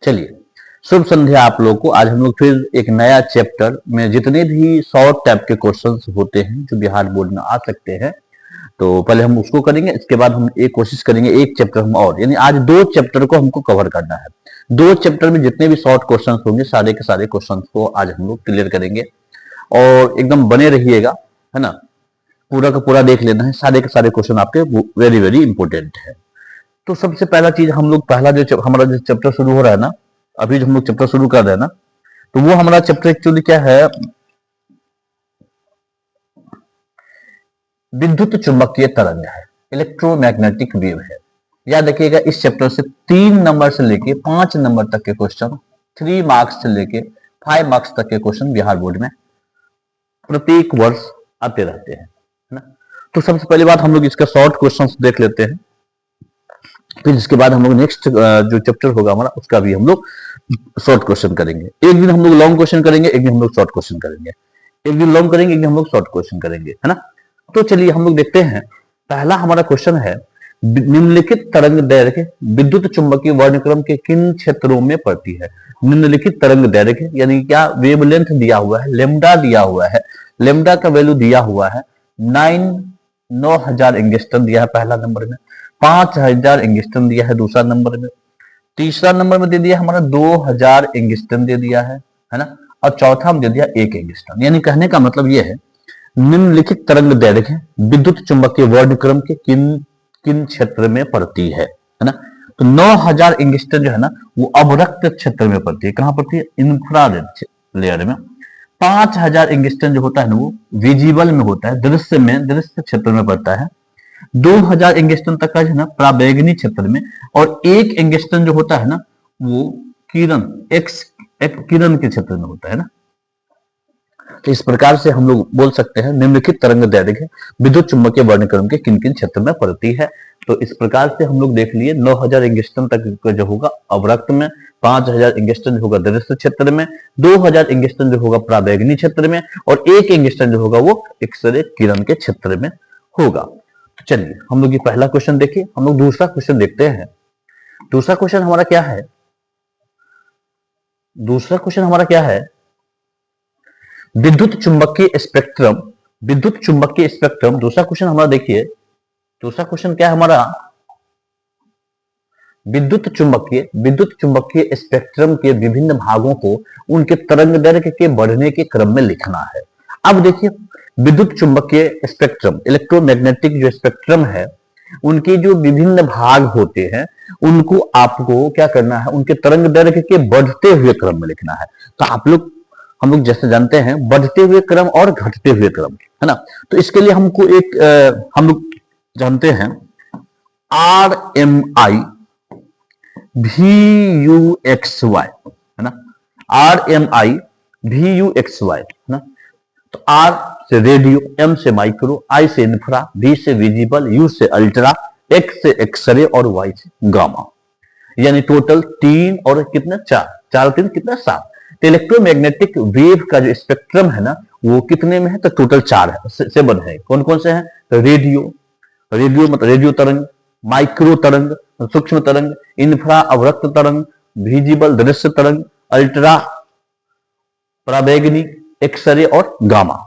चलिए, शुभ संध्या आप लोग को। आज हम लोग फिर एक नया चैप्टर में जितने भी शॉर्ट टाइप के क्वेश्चंस होते हैं जो बिहार बोर्ड में आ सकते हैं, तो पहले हम उसको करेंगे। इसके बाद हम एक कोशिश करेंगे एक चैप्टर हम और, यानी आज 2 चैप्टर को हमको कवर करना है। 2 चैप्टर में जितने भी शॉर्ट क्वेश्चंस होंगे सारे के सारे क्वेश्चंस को आज हम लोग क्लियर करेंगे और एकदम बने रहिएगा, है ना। पूरा का पूरा देख लेना है, सारे के सारे क्वेश्चन आपके वेरी वेरी इंपॉर्टेंट है। तो सबसे पहला चीज हम लोग पहला जो हमारा जो चैप्टर शुरू हो रहा है ना, अभी जो हम लोग चैप्टर शुरू कर रहे हैं ना, तो वो हमारा चैप्टर एक्चुअली क्या है, विद्युत चुंबकीय तरंग है, इलेक्ट्रोमैग्नेटिक वेव है। याद रखिएगा इस चैप्टर से 3 नंबर से लेके 5 नंबर तक के क्वेश्चन, 3 मार्क्स से लेके 5 मार्क्स तक के क्वेश्चन बिहार बोर्ड में प्रत्येक वर्ष आते रहते हैं, है ना। तो सबसे पहली बात हम लोग इसका शॉर्ट क्वेश्चंस देख लेते हैं, फिर इसके बाद हम लोग नेक्स्ट जो चैप्टर होगा हमारा उसका भी हम लोग शॉर्ट क्वेश्चन करेंगे। एक दिन हम लोग लॉन्ग क्वेश्चन करेंगे, एक दिन हम लोग शॉर्ट क्वेश्चन करेंगे, एक दिन लॉन्ग करेंगे, एक दिन हम लोग शॉर्ट क्वेश्चन करेंगे, है ना। तो चलिए हम लोग देखते हैं। पहला हमारा क्वेश्चन है, निम्नलिखित तरंग दैर्घ्य विद्युत चुंबकीय वर्णक्रम के किन क्षेत्रों में पड़ती है। निम्नलिखित तरंग दैर्घ्य यानी क्या, वेवलेंथ दिया हुआ है, लेमडा दिया हुआ है, लेमडा का वैल्यू दिया हुआ है 9000 एंगस्ट्रम दिया है पहला नंबर में, 5000 एंगस्ट्रम दिया है दूसरा नंबर में, तीसरा नंबर में दे दिया हमारा 2000 एंगस्ट्रम दे दिया है ना, और चौथा में दे दिया 1 एंगस्ट्रम। यानी कहने का मतलब यह है, निम्नलिखित तरंग दैर्घ्य विद्युत चुंबकीय वर्णक्रम के किन किन क्षेत्र में पड़ती है ना। तो 9000 एंगस्ट्रम जो है ना वो अवरक्त क्षेत्र में पड़ती है। कहां पड़ती है, इंफ्रारेड लेयर में। 5000 एंगस्ट्रम जो होता है ना वो विजिबल में होता है, दृश्य क्षेत्र में पड़ता है। 2000 एंगस्ट्रम तक का जो है ना पराबैंगनी क्षेत्र में, और 1 एंगस्ट्रम जो होता है ना वो किरण किरण के क्षेत्र में होता है ना। तो इस प्रकार से हम लोग बोल सकते हैं निम्नलिखित तरंग दैर्घ्य विद्युत चुंबकीय वर्णक्रम के किन किन क्षेत्र में पड़ती है। तो इस प्रकार से हम लोग देख लिए 9000 एंगस्ट्रम तक जो होगा अवरक्त में, 5000 एंगस्ट्रम जो होगा दृश्य क्षेत्र में, 2000 एंगस्ट्रम जो होगा पराबैंगनी क्षेत्र में, और 1 एंगस्ट्रम जो होगा वो एक्सरे किरण के क्षेत्र में होगा। तो चलिए हम लोग ये पहला क्वेश्चन देखिए। हम लोग दूसरा क्वेश्चन देखते हैं। दूसरा क्वेश्चन हमारा क्या है, दूसरा क्वेश्चन हमारा क्या है, विद्युत चुंबकीय स्पेक्ट्रम, विद्युत चुंबकीय स्पेक्ट्रम। दूसरा क्वेश्चन हमारा देखिए, दूसरा क्वेश्चन क्या है हमारा, विद्युत चुंबकीय स्पेक्ट्रम के विभिन्न भागों को उनके तरंग दैर्घ्य के बढ़ने के क्रम में लिखना है। अब देखिए विद्युत चुंबकीय स्पेक्ट्रम, इलेक्ट्रोमैग्नेटिक जो स्पेक्ट्रम है, उनके जो विभिन्न भाग होते हैं उनको आपको क्या करना है, उनके तरंग दैर्घ्य के बढ़ते हुए क्रम में लिखना है। तो हम लोग जैसे जानते हैं बढ़ते हुए क्रम और घटते हुए क्रम, है ना। तो इसके लिए हमको एक हम लोग जानते हैं RMI VUXY, है ना, RMI VUXY, है ना। तो R से रेडियो, M से माइक्रो, I से इंफ्रा, V से विजिबल, U से अल्ट्रा, X से एक्सरे और Y से गामा। यानी टोटल 3 और कितना 4, 4 3 कितना 7। तो इलेक्ट्रोमैग्नेटिक वेव का जो स्पेक्ट्रम है ना वो कितने में है, तो टोटल 4 है, 7 है। कौन कौन से हैं, तो रेडियो, रेडियो मतलब रेडियो तरंग, माइक्रो तरंग सूक्ष्म तरंग, इंफ्रा अवरक्त तरंग, विजिबल दृश्य तरंग, अल्ट्रा पराबैंगनी, एक्सरे और गामा।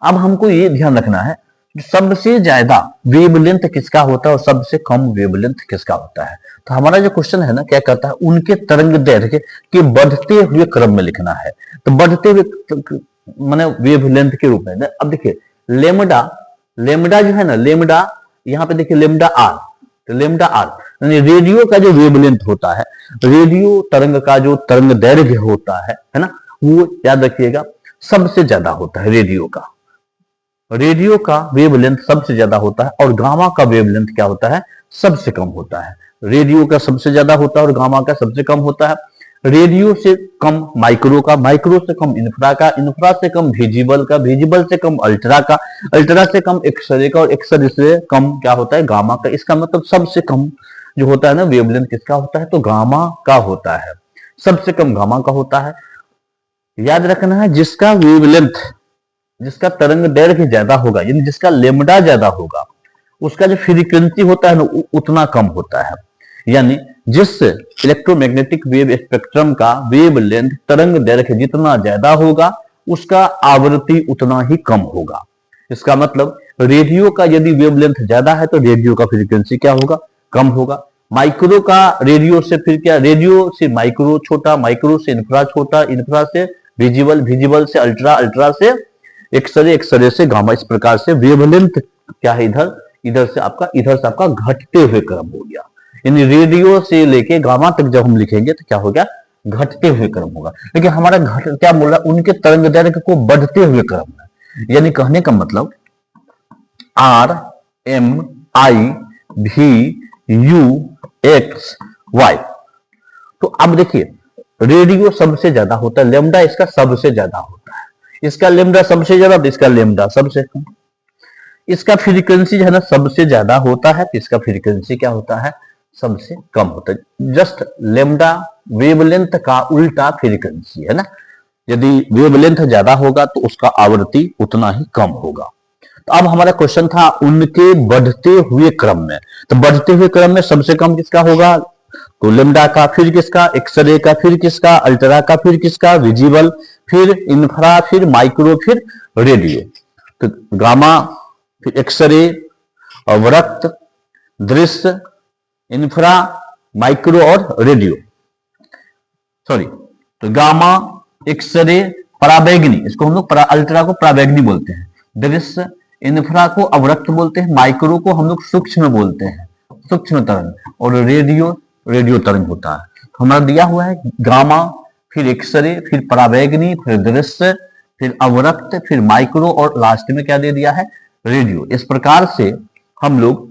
अब हमको ये ध्यान रखना है सबसे ज्यादा वेवलेंथ किसका होता है और सबसे कम वेवलेंथ किसका होता है। तो हमारा जो क्वेश्चन है ना क्या करता है, उनके तरंग दैर्घ्य के बढ़ते हुए क्रम में लिखना है। तो बढ़ते हुए माने वेवलेंथ के रूप में। अब देखिए लेमडा, लेमडा जो है ना, लेमडा यहाँ पे देखिए लेमडा आर, तो लेमडा आर यानी रेडियो का जो वेवलेंथ होता है, रेडियो तरंग का जो तरंग दैर्घ्य होता है ना, वो याद रखिएगा सबसे ज्यादा होता है। रेडियो का वेवलेंथ सबसे ज्यादा होता है और गामा का वेवलेंथ क्या होता है, सबसे कम होता है। रेडियो का सबसे ज्यादा होता है और गामा का सबसे कम होता है। रेडियो से कम माइक्रो का, माइक्रो से कम इंफ्रा का, इंफ्रा से कम विजिबल का, विजिबल से कम अल्ट्रा का, अल्ट्रा से कम एक्सरे का, और एक्सरे से कम क्या होता है, गामा का। इसका मतलब सबसे कम जो होता है ना वेवलेंथ किसका होता है, तो गामा का होता है, सबसे कम गामा का होता है। याद रखना है जिसका वेवलेंथ, जिसका तरंग दैर्घ्य ज्यादा होगा यानी जिसका लेमडा ज्यादा होगा, उसका जो फ्रीक्वेंसी होता है ना उतना कम होता है। यानी जिस इलेक्ट्रोमैग्नेटिक वेव स्पेक्ट्रम का वेव लेंथ तरंग दैर्घ्य जितना ज्यादा होगा उसका आवृत्ति उतना ही कम होगा। इसका मतलब रेडियो का यदि वेवलेंथ ज्यादा है तो रेडियो का फ्रीक्वेंसी क्या होगा, कम होगा। माइक्रो का रेडियो से फिर क्या, रेडियो से माइक्रो छोटा, माइक्रो से इंफ्रा छोटा, इंफ्रा से विजिबल, विजिबल से अल्ट्रा, अल्ट्रा से एक्सरे, एक्सरे से गामा। इस प्रकार से वेवलेंथ क्या है, इधर से आपका घटते हुए क्रम हो गया। यानी रेडियो से लेके गामा तक जब हम लिखेंगे तो क्या हो गया, घटते हुए क्रम होगा। लेकिन हमारा घट क्या बोल रहा है, उनके तरंग दैर्घ्य को बढ़ते हुए क्रम है। यानी कहने का मतलब आर एम आई भी यू एक्स वाई। तो अब देखिए रेडियो सबसे ज्यादा होता है, लेमडा इसका सबसे ज्यादा होता है, इसका लेमडा सबसे ज्यादा तो इसका लेमडा सबसे कम। इसका फ्रीक्वेंसी जो है ना सबसे ज्यादा होता है तो इसका फ्रीक्वेंसी क्या होता है, सबसे कम होता है। जस्ट लेमडा वेवलेंथ का उल्टा फ्रीक्वेंसी है ना। यदि वेवलेंथ ज्यादा होगा तो उसका आवृत्ति उतना ही कम होगा। तो अब हमारा क्वेश्चन था उनके बढ़ते हुए क्रम में, तो बढ़ते हुए क्रम में सबसे कम किसका होगा, तो लेमडा का, फिर किसका, एक्सरे का, फिर किसका, अल्ट्रा का, फिर किसका, विजिबल, फिर इंफ्रा, फिर माइक्रो, फिर रेडियो। तो गामा, फिर एक्सरे, अवरक्त, दृश्य, इंफ्रा, माइक्रो और रेडियो, सॉरी, तो गामा, एक्सरे, पराबैंगनी, इसको हम लोग अल्ट्रा को पराबैंगनी बोलते हैं, दृश्य, इंफ्रा को अवरक्त बोलते हैं, माइक्रो को हम लोग सूक्ष्म बोलते हैं, सूक्ष्म तरंग, और रेडियो, रेडियो तरंग होता है। हमारा दिया हुआ है गामा, फिर एक्सरे, फिर पराबैंगनी, फिर दृश्य, फिर अवरक्त, फिर माइक्रो और लास्ट में क्या दे दिया है, रेडियो। इस प्रकार से हम लोग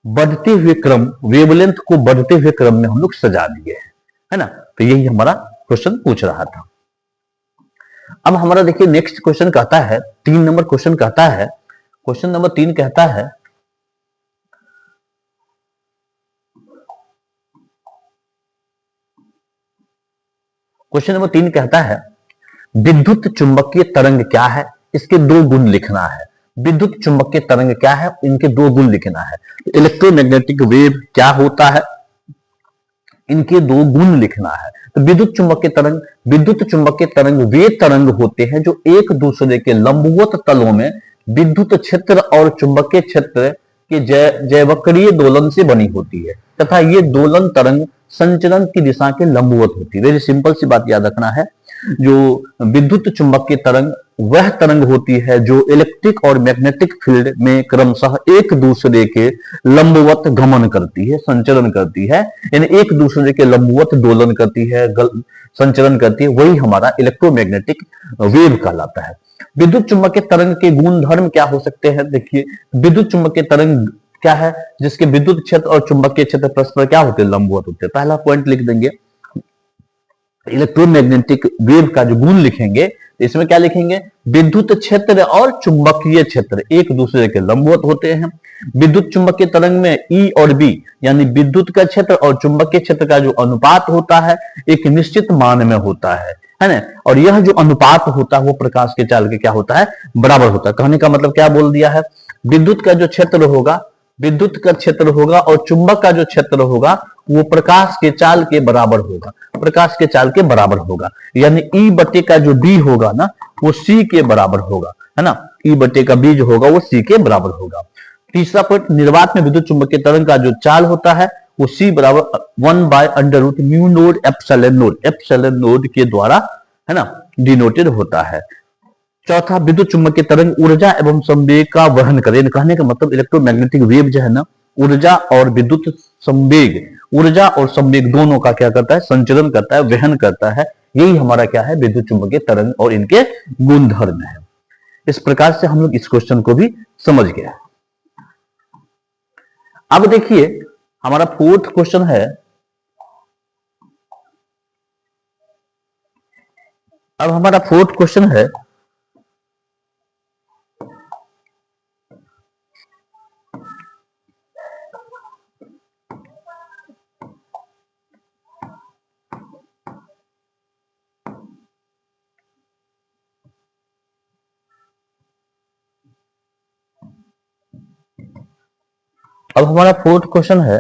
बढ़ते हुए क्रम, वेवलेंथ को बढ़ते हुए क्रम में हम लोग सजा दिए हैं, है ना। तो यही हमारा क्वेश्चन पूछ रहा था। अब हमारा देखिए नेक्स्ट क्वेश्चन कहता है, 3 नंबर क्वेश्चन कहता है, क्वेश्चन नंबर 3 कहता है क्वेश्चन नंबर 3 कहता है विद्युत चुंबकीय तरंग क्या है, इसके 2 गुण लिखना है। विद्युत चुंबकीय तरंग क्या है, इनके 2 गुण लिखना है। तो इलेक्ट्रोमैग्नेटिक वेव क्या होता है, इनके 2 गुण लिखना है। तो विद्युत चुंबकीय तरंग वे तरंग होते हैं जो एक दूसरे के लंबवत तलों में विद्युत क्षेत्र और चुंबकीय क्षेत्र के जैवक्रीय दोलन से बनी होती है तथा ये दोलन तरंग संचरण की दिशा के लंबवत होती है। वेरी सिंपल सी बात याद रखना है, जो विद्युत चुंबकीय तरंग वह तरंग होती है जो इलेक्ट्रिक और मैग्नेटिक फील्ड में क्रमशः एक दूसरे के लंबवत गमन करती है, संचरण करती है, यानी एक दूसरे के लंबवत दोलन करती है, संचरण करती है, वही हमारा इलेक्ट्रोमैग्नेटिक वेव कहलाता है। विद्युत चुंबकीय तरंग के गुणधर्म क्या हो सकते हैं, देखिए विद्युत चुंबकीय तरंग क्या है, जिसके विद्युत क्षेत्र और चुंबकीय क्षेत्र परस्पर क्या होते हैं, लंबवत होते हैं। पहला पॉइंट लिख देंगे, इलेक्ट्रोमैग्नेटिक वेव का जो गुण लिखेंगे इसमें क्या लिखेंगे, विद्युत क्षेत्र और चुंबकीय क्षेत्र एक दूसरे के लंबवत होते हैं। विद्युत चुंबकीय तरंग में ई और बी यानी विद्युत का क्षेत्र और चुंबकीय क्षेत्र का जो अनुपात होता है एक निश्चित मान में होता है ना। और यह जो अनुपात होता है वो प्रकाश के चाल के क्या होता है, बराबर होता है। कहने का मतलब क्या बोल दिया है, विद्युत का जो क्षेत्र होगा, विद्युत का क्षेत्र होगा और चुंबक का जो क्षेत्र होगा वो प्रकाश के चाल के बराबर होगा, प्रकाश के चाल के बराबर होगा। यानी ई बटे का जो बी होगा ना वो सी के बराबर होगा, है ना। ई बटे का बी जो होगा वो सी के बराबर होगा। तीसरा पॉइंट, निर्वात में विद्युत चुंबकीय तरंग का जो चाल होता है वो सी बराबर 1/√μ0 एप्सिलॉन नोड के द्वारा, है ना, डिनोटेड होता है। चौथा, विद्युत चुंबकीय तरंग ऊर्जा एवं संवेग का वहन करे। कहने का मतलब इलेक्ट्रोमैग्नेटिक वेव जो है ना ऊर्जा और विद्युत संवेग, ऊर्जा और संवेग दोनों का क्या करता है, संचरण करता है, वहन करता है। यही हमारा क्या है, विद्युत चुंबकीय तरंग और इनके गुणधर्म है। इस प्रकार से हम लोग इस क्वेश्चन को भी समझ गए। अब देखिए हमारा फोर्थ क्वेश्चन है, अब हमारा फोर्थ क्वेश्चन है अब हमारा फोर्थ क्वेश्चन है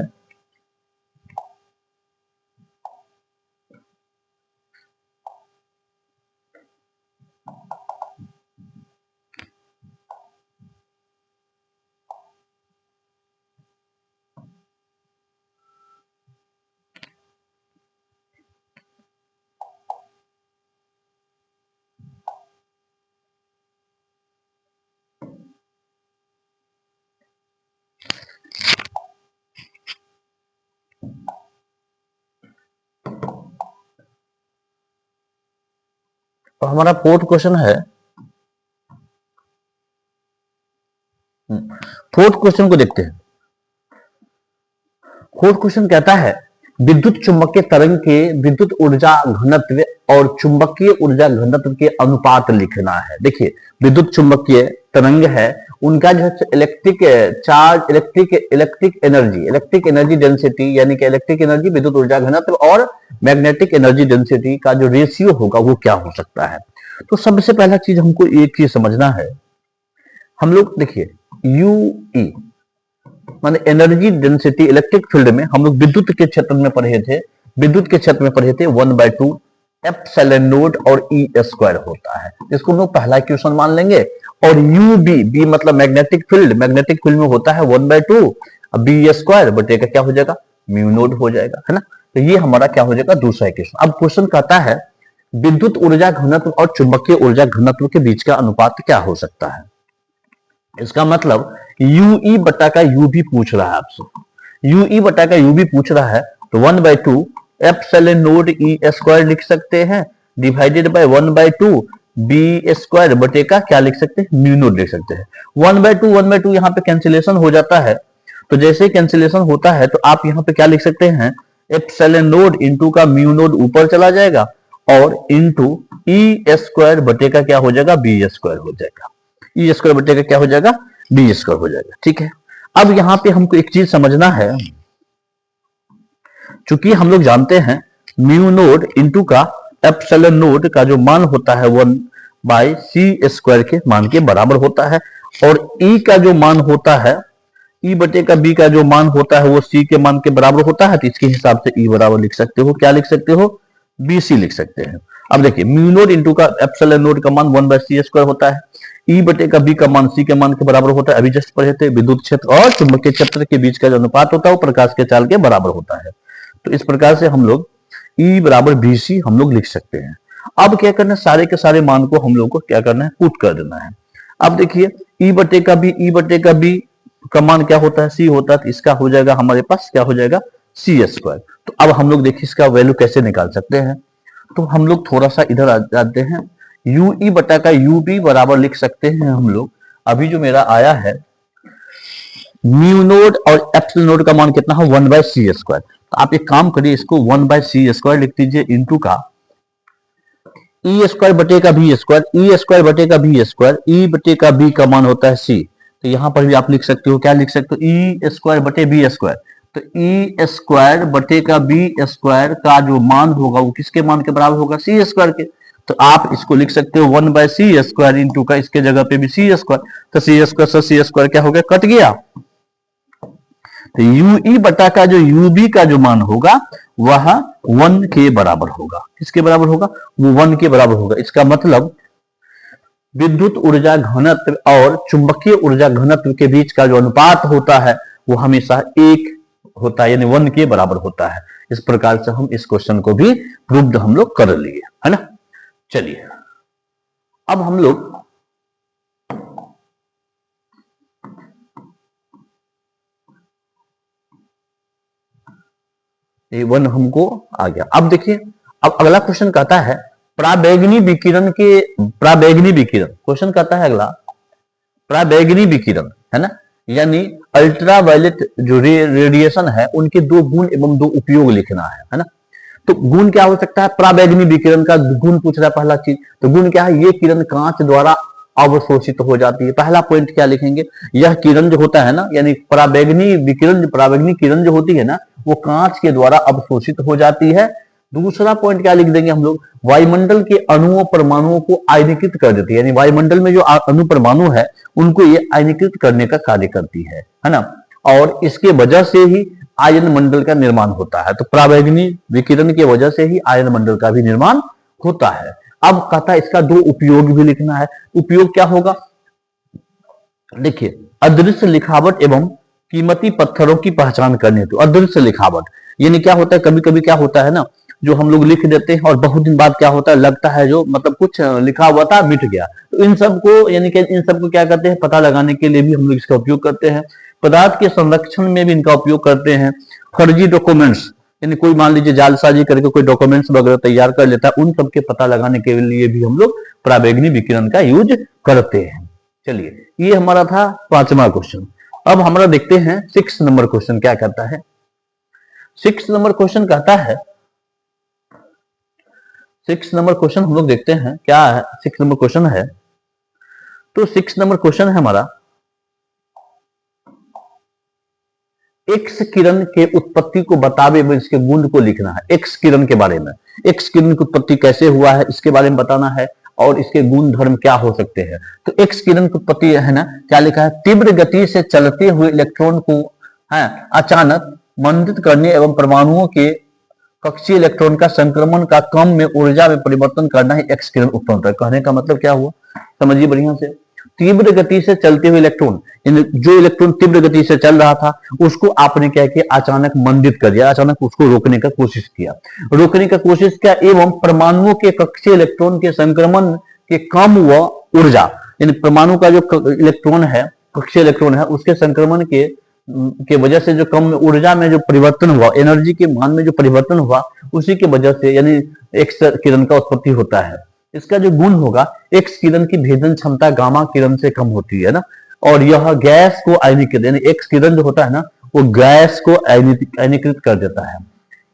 और हमारा फोर्थ क्वेश्चन है, फोर्थ क्वेश्चन को देखते हैं। फोर्थ क्वेश्चन कहता है विद्युत चुंबकीय तरंग के विद्युत ऊर्जा घनत्व और चुंबकीय ऊर्जा घनत्व के अनुपात लिखना है। देखिए विद्युत चुंबकीय तरंग है, उनका जो electric charge, electric energy density, यानी कि इलेक्ट्रिक एनर्जी, विद्युत ऊर्जा घनत्व और मैग्नेटिक एनर्जी डेंसिटी का जो रेशियो होगा वो क्या हो सकता है। तो सबसे पहला चीज हमको एक चीज समझना है, हम लोग देखिए यूई माने एनर्जी डेंसिटी इलेक्ट्रिक फील्ड में हम लोग विद्युत के क्षेत्र में पढ़े थे, 1/2 एप्सिलॉन नॉट और ई स्क्वायर होता है। इसको हम लोग पहला इक्वेशन मान लेंगे। और यू बी मतलब मैग्नेटिक फील्ड में होता है 1/2 बी स्क्वायर बटे का क्या हो जाएगा, म्यू नॉट हो जाएगा, है ना। तो ये हमारा क्या हो जाएगा, दूसरा इक्वेशन। अब क्वेश्चन कहता है विद्युत ऊर्जा घनत्व और चुंबकीय ऊर्जा घनत्व के बीच का अनुपात क्या हो सकता है। इसका मतलब यूई बटा का यू भी पूछ रहा है आपसे, यूई बटा का यू भी पूछ रहा है, तो 1/2 एप्सिलॉन नॉट ई स्क्वायर लिख सकते हैं डिवाइडेड बाय 1/2 बी स्क्वायर बटे का क्या लिख सकते हैं, म्यू नॉट लिख सकते हैं। 1/2 यहाँ पे कैंसिलेशन हो जाता है, तो जैसे कैंसिलेशन होता है तो आप यहाँ पे क्या लिख सकते हैं, एप्सिलॉन नॉट इंटू का म्यू नॉट ऊपर चला जाएगा और इंटू ई स्क्वायर बटे का क्या हो जाएगा, बी स्क्वायर हो जाएगा, ई स्क्वायर बटे का क्या हो जाएगा, बी स्क्वायर हो जाएगा। ठीक है, अब यहां पे हमको एक चीज समझना है, चूंकि हम लोग जानते हैं म्यू नोड इंटू का एप्सिलॉन नोड का जो मान होता है 1/c² के मान के बराबर होता है, और ई का जो मान होता है, ई बटे का बी का जो मान होता है वो सी के मान के बराबर होता है। तो इसके हिसाब से ई बराबर लिख सकते हो, क्या लिख सकते हो, बीसी लिख सकते हैं। अब देखिए म्यू नोड इंटू का एप्सिलॉन नोड का मान 1/c² होता है, ई बटे का बी का मान सी के मान के बराबर होता है। अभी जस्ट पढ़े थे विद्युत क्षेत्र और चुंबकीय क्षेत्र के बीच का जो अनुपात होता है वो प्रकाश के चाल के बराबर होता है। तो इस प्रकार से हम लोग ई बराबर बी सी हम लोग लिख सकते हैं। अब क्या करना है, सारे के सारे मान को हम लोग को क्या करना है, पुट कर देना है। अब देखिए ई बटे का बी का मान क्या होता है, सी होता है, तो इसका हो जाएगा हमारे पास क्या हो जाएगा, c²। तो अब हम लोग देखिए इसका वैल्यू कैसे निकाल सकते हैं, तो हम लोग थोड़ा सा इधर आ जाते हैं, यू ई बटा का यू बी बराबर लिख सकते हैं हम लोग। अभी जो मेरा आया है म्यू नोड और एप्सिलॉन नोड का मान कितना है, 1/c²। तो आप एक काम करिए, इसको 1/c² लिख दीजिए इंटू का ई स्क्वायर बटे का बी स्क्वायर, ई स्क्वायर बटे का बी स्क्वायर, ई बटे का बी का मान होता है सी। तो यहां पर भी आप लिख सकते हो, क्या लिख सकते हो, ई स्क्वायर बटे बी स्क्वायर। तो ई स्क्वायर बटे का बी स्क्वायर का जो मान होगा वो किसके मान के बराबर होगा, c² के। तो आप इसको लिख सकते हो 1/c² इंटू का इसके जगह पे भी c²। तो c² क्या हो गया, कट गया। तो यूई बटा का जो यूबी का जो मान होगा वह 1 के बराबर होगा। किसके बराबर होगा, वो 1 के बराबर होगा। इसका मतलब विद्युत ऊर्जा घनत्व और चुंबकीय ऊर्जा घनत्व के बीच का जो अनुपात होता है वो हमेशा 1 होता है, यानी 1 के बराबर होता है। इस प्रकार से हम इस क्वेश्चन को भी प्रूव्ड हम लोग कर लिए, है ना। चलिए अब हम लोग A1 हमको आ गया। अब देखिए अब अगला क्वेश्चन कहता है पराबैंगनी विकिरण क्वेश्चन कहता है अगला पराबैंगनी विकिरण, है ना, यानी अल्ट्रावायलेट जो रेडिएशन है उनके 2 गुण एवं 2 उपयोग लिखना है ना। तो गुण क्या हो सकता है, पराबैंगनी विकिरण का गुण पूछ रहा है पहला चीज। तो गुण क्या है, ये किरण कांच द्वारा अवशोषित हो जाती है। पहला पॉइंट क्या लिखेंगे, यह किरण जो होता है ना, यानी पराबैंगनी किरण जो होती है ना वो कांच के द्वारा अवशोषित हो जाती है। दूसरा पॉइंट क्या लिख देंगे हम लोग, वायुमंडल के अणुओं परमाणुओं को आयनीकृत कर देती है, यानी वायुमंडल में जो अणु परमाणु है उनको ये आयनीकृत करने का कार्य करती है ना। और इसके वजह से ही आयन मंडल का निर्माण होता है। तो पराबैंगनी विकिरण की वजह से ही आयन मंडल का भी निर्माण होता है। अब कहता है इसका 2 उपयोग भी लिखना है। उपयोग क्या होगा, देखिए अदृश्य लिखावट एवं कीमती पत्थरों की पहचान करने। तो अदृश्य लिखावट यानी क्या होता है, कभी कभी क्या होता है ना, जो हम लोग लिख देते हैं और बहुत दिन बाद क्या होता है, लगता है जो मतलब कुछ लिखा हुआ था मिट गया। तो इन सबको यानी कि इन सबको क्या करते हैं, पता लगाने के लिए भी हम लोग इसका उपयोग करते हैं। पदार्थ के संरक्षण में भी इनका उपयोग करते हैं। फर्जी डॉक्यूमेंट्स यानी कोई मान लीजिए जालसाजी करके कोई डॉक्यूमेंट्स वगैरह तैयार कर लेता है, उन सब के पता लगाने के लिए भी हम लोग पराबैंगनी विकिरण का यूज करते हैं। चलिए, ये हमारा था 5वां क्वेश्चन। अब हमारा देखते हैं 6 नंबर क्वेश्चन क्या कहता है। 6 नंबर क्वेश्चन कहता है, 6 नंबर क्वेश्चन हम लोग देखते हैं क्या है। 6 नंबर क्वेश्चन है, तो 6 नंबर क्वेश्चन है हमारा, एक्स किरण के उत्पत्ति को बतावे में इसके गुण को लिखना है। एक्स किरण के बारे में, एक्स किरण की उत्पत्ति कैसे हुआ है इसके बारे में बताना है, और इसके गुण धर्म क्या हो सकते हैं। तो एक्स किरण की उत्पत्ति है ना, क्या लिखा है, तीव्र गति से चलते हुए इलेक्ट्रॉन को है अचानक मंदित करने एवं परमाणुओं के कक्षीय इलेक्ट्रॉन का संक्रमण का क्रम में ऊर्जा में परिवर्तन करना ही एक्स किरण उत्पन्न होता है। कहने का मतलब क्या हुआ, समझिए बढ़िया से। तीव्र गति से चलते हुए इलेक्ट्रॉन, जो इलेक्ट्रॉन तीव्र गति से चल रहा था उसको आपने क्या किया, अचानक मंदित कर दिया, अचानक उसको रोकने का कोशिश किया, एवं परमाणुओं के कक्षीय इलेक्ट्रॉन के संक्रमण के कम व ऊर्जा, यानी परमाणु का जो इलेक्ट्रॉन है, कक्षीय इलेक्ट्रॉन है, उसके संक्रमण के वजह से जो कम ऊर्जा में जो परिवर्तन हुआ, एनर्जी के मान में जो परिवर्तन हुआ, उसी की वजह से यानी एक्स किरण का उत्पत्ति होता है। इसका जो गुण होगा, एक्स किरण की भेदन क्षमता गामा किरण से कम होती है ना, और यह गैस को आयनीकृत, यानी एक्स किरण जो होता है ना, वो गैस को आयनीकृत कर देता है।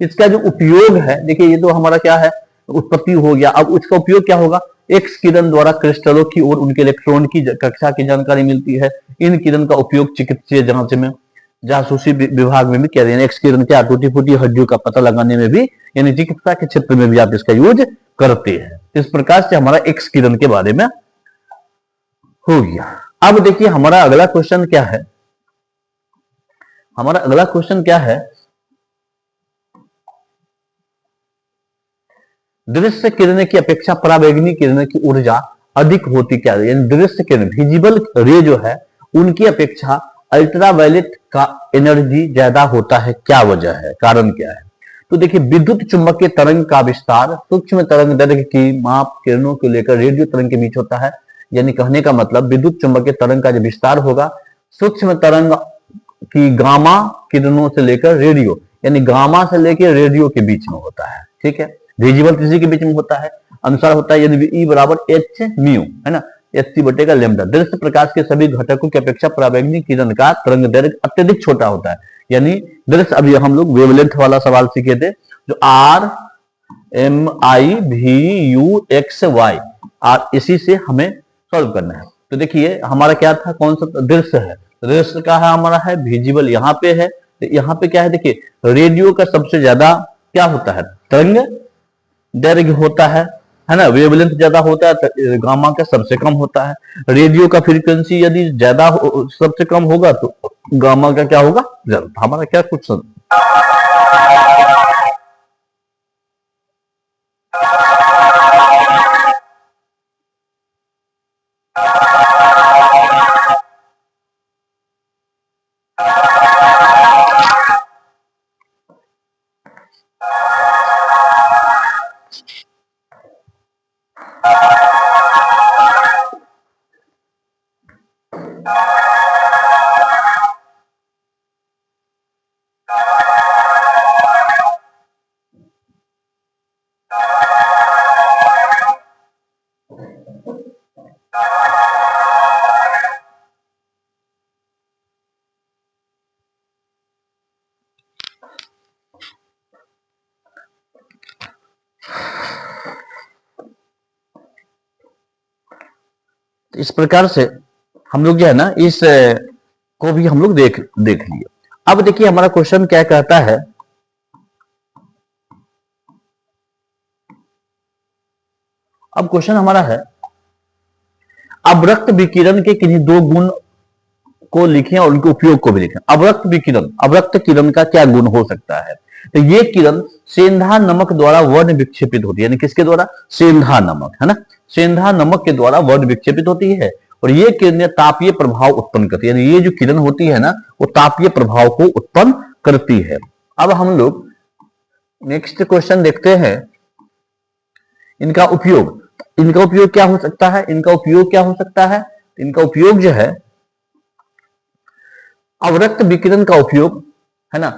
इसका जो उपयोग है, देखिए ये तो हमारा क्या है, उत्पत्ति हो गया। अब उसका उपयोग क्या होगा, एक्स किरण द्वारा क्रिस्टलों की ओर उनके इलेक्ट्रॉन की कक्षा की जानकारी मिलती है। इन किरण का उपयोग चिकित्सीय जांच में, जासूसी विभाग में भी किया जाता है। एक्स किरण क्या, टूटी फूटी हड्डियों का पता लगाने में भी, यानी चिकित्सा के क्षेत्र में भी आप इसका यूज करते हैं। इस प्रकार से हमारा एक्स किरण के बारे में हो गया। अब देखिए हमारा अगला क्वेश्चन क्या है, हमारा अगला क्वेश्चन क्या है, दृश्य किरण की अपेक्षा पराबैंगनी किरण की ऊर्जा अधिक होती क्या है, यानी दृश्य किरण विजिबल रे जो है उनकी अपेक्षा अल्ट्रावायलेट का एनर्जी ज्यादा होता है, क्या वजह है, कारण क्या है। तो देखिए, विद्युत चुंबकीय तरंग का विस्तार सूक्ष्म तरंग दैर्घ्य की माप किरणों को लेकर रेडियो तरंग के बीच होता है। यानी कहने का मतलब, विद्युत चुंबकीय तरंग का जो विस्तार होगा सूक्ष्म तरंग की गामा किरणों से लेकर रेडियो, यानी गामा से लेकर रेडियो के बीच में होता है। ठीक है, विजिबल किसी के बीच में होता है, अनुसार होता है, यानी E बराबर H म्यू है ना, Hc बटेगा लैम्डा। दृश्य प्रकाश के सभी घटकों की अपेक्षा पराबैंगनी किरण का तरंग दैर्घ्य अत्यधिक छोटा होता है। यानी दृश्य, अभी हम लोग वेवलेंथ वाला सवाल सीखे थे, जो RMIVUXY, इसी से हमें सॉल्व करना है। तो देखिए हमारा क्या था, कौन सा दृश्य है, दृश्य का है हमारा है विजिबल, यहाँ पे है। तो यहाँ पे क्या है, देखिए रेडियो का सबसे ज्यादा क्या होता है, तरंग दैर्घ्य होता है ना, वेवलेंथ ज्यादा होता है, तो गामा का सबसे कम होता है। रेडियो का फ्रीक्वेंसी यदि ज्यादा सबसे कम होगा तो गामा का क्या होगा, ज्यादा। हमारा क्या कुछ इस प्रकार से हम लोग जो है ना, इस को भी हम लोग देख लिए। अब देखिए हमारा क्वेश्चन क्या कहता है, अब क्वेश्चन हमारा है, अवरक्त विकिरण के किन्हीं दो गुण को लिखें और उनके उपयोग को भी लिखें। अवरक्त विकिरण, अवरक्त किरण का क्या गुण हो सकता है। तो ये किरण सेंधा नमक द्वारा वर्ण विक्षेपित होती है, यानी किसके द्वारा, सेंधा नमक है ना, सेंधा नमक के द्वारा वर्ण विक्षेपित होती है। और ये किरणें तापीय प्रभाव उत्पन्न करती है, यानी ये जो किरण होती है ना, वो तापीय प्रभाव को उत्पन्न करती है। अब हम लोग नेक्स्ट क्वेश्चन देखते हैं, इनका उपयोग, इनका उपयोग क्या हो सकता है, इनका उपयोग क्या हो सकता है, इनका उपयोग जो है, अवरक्त विकिरण का उपयोग है ना,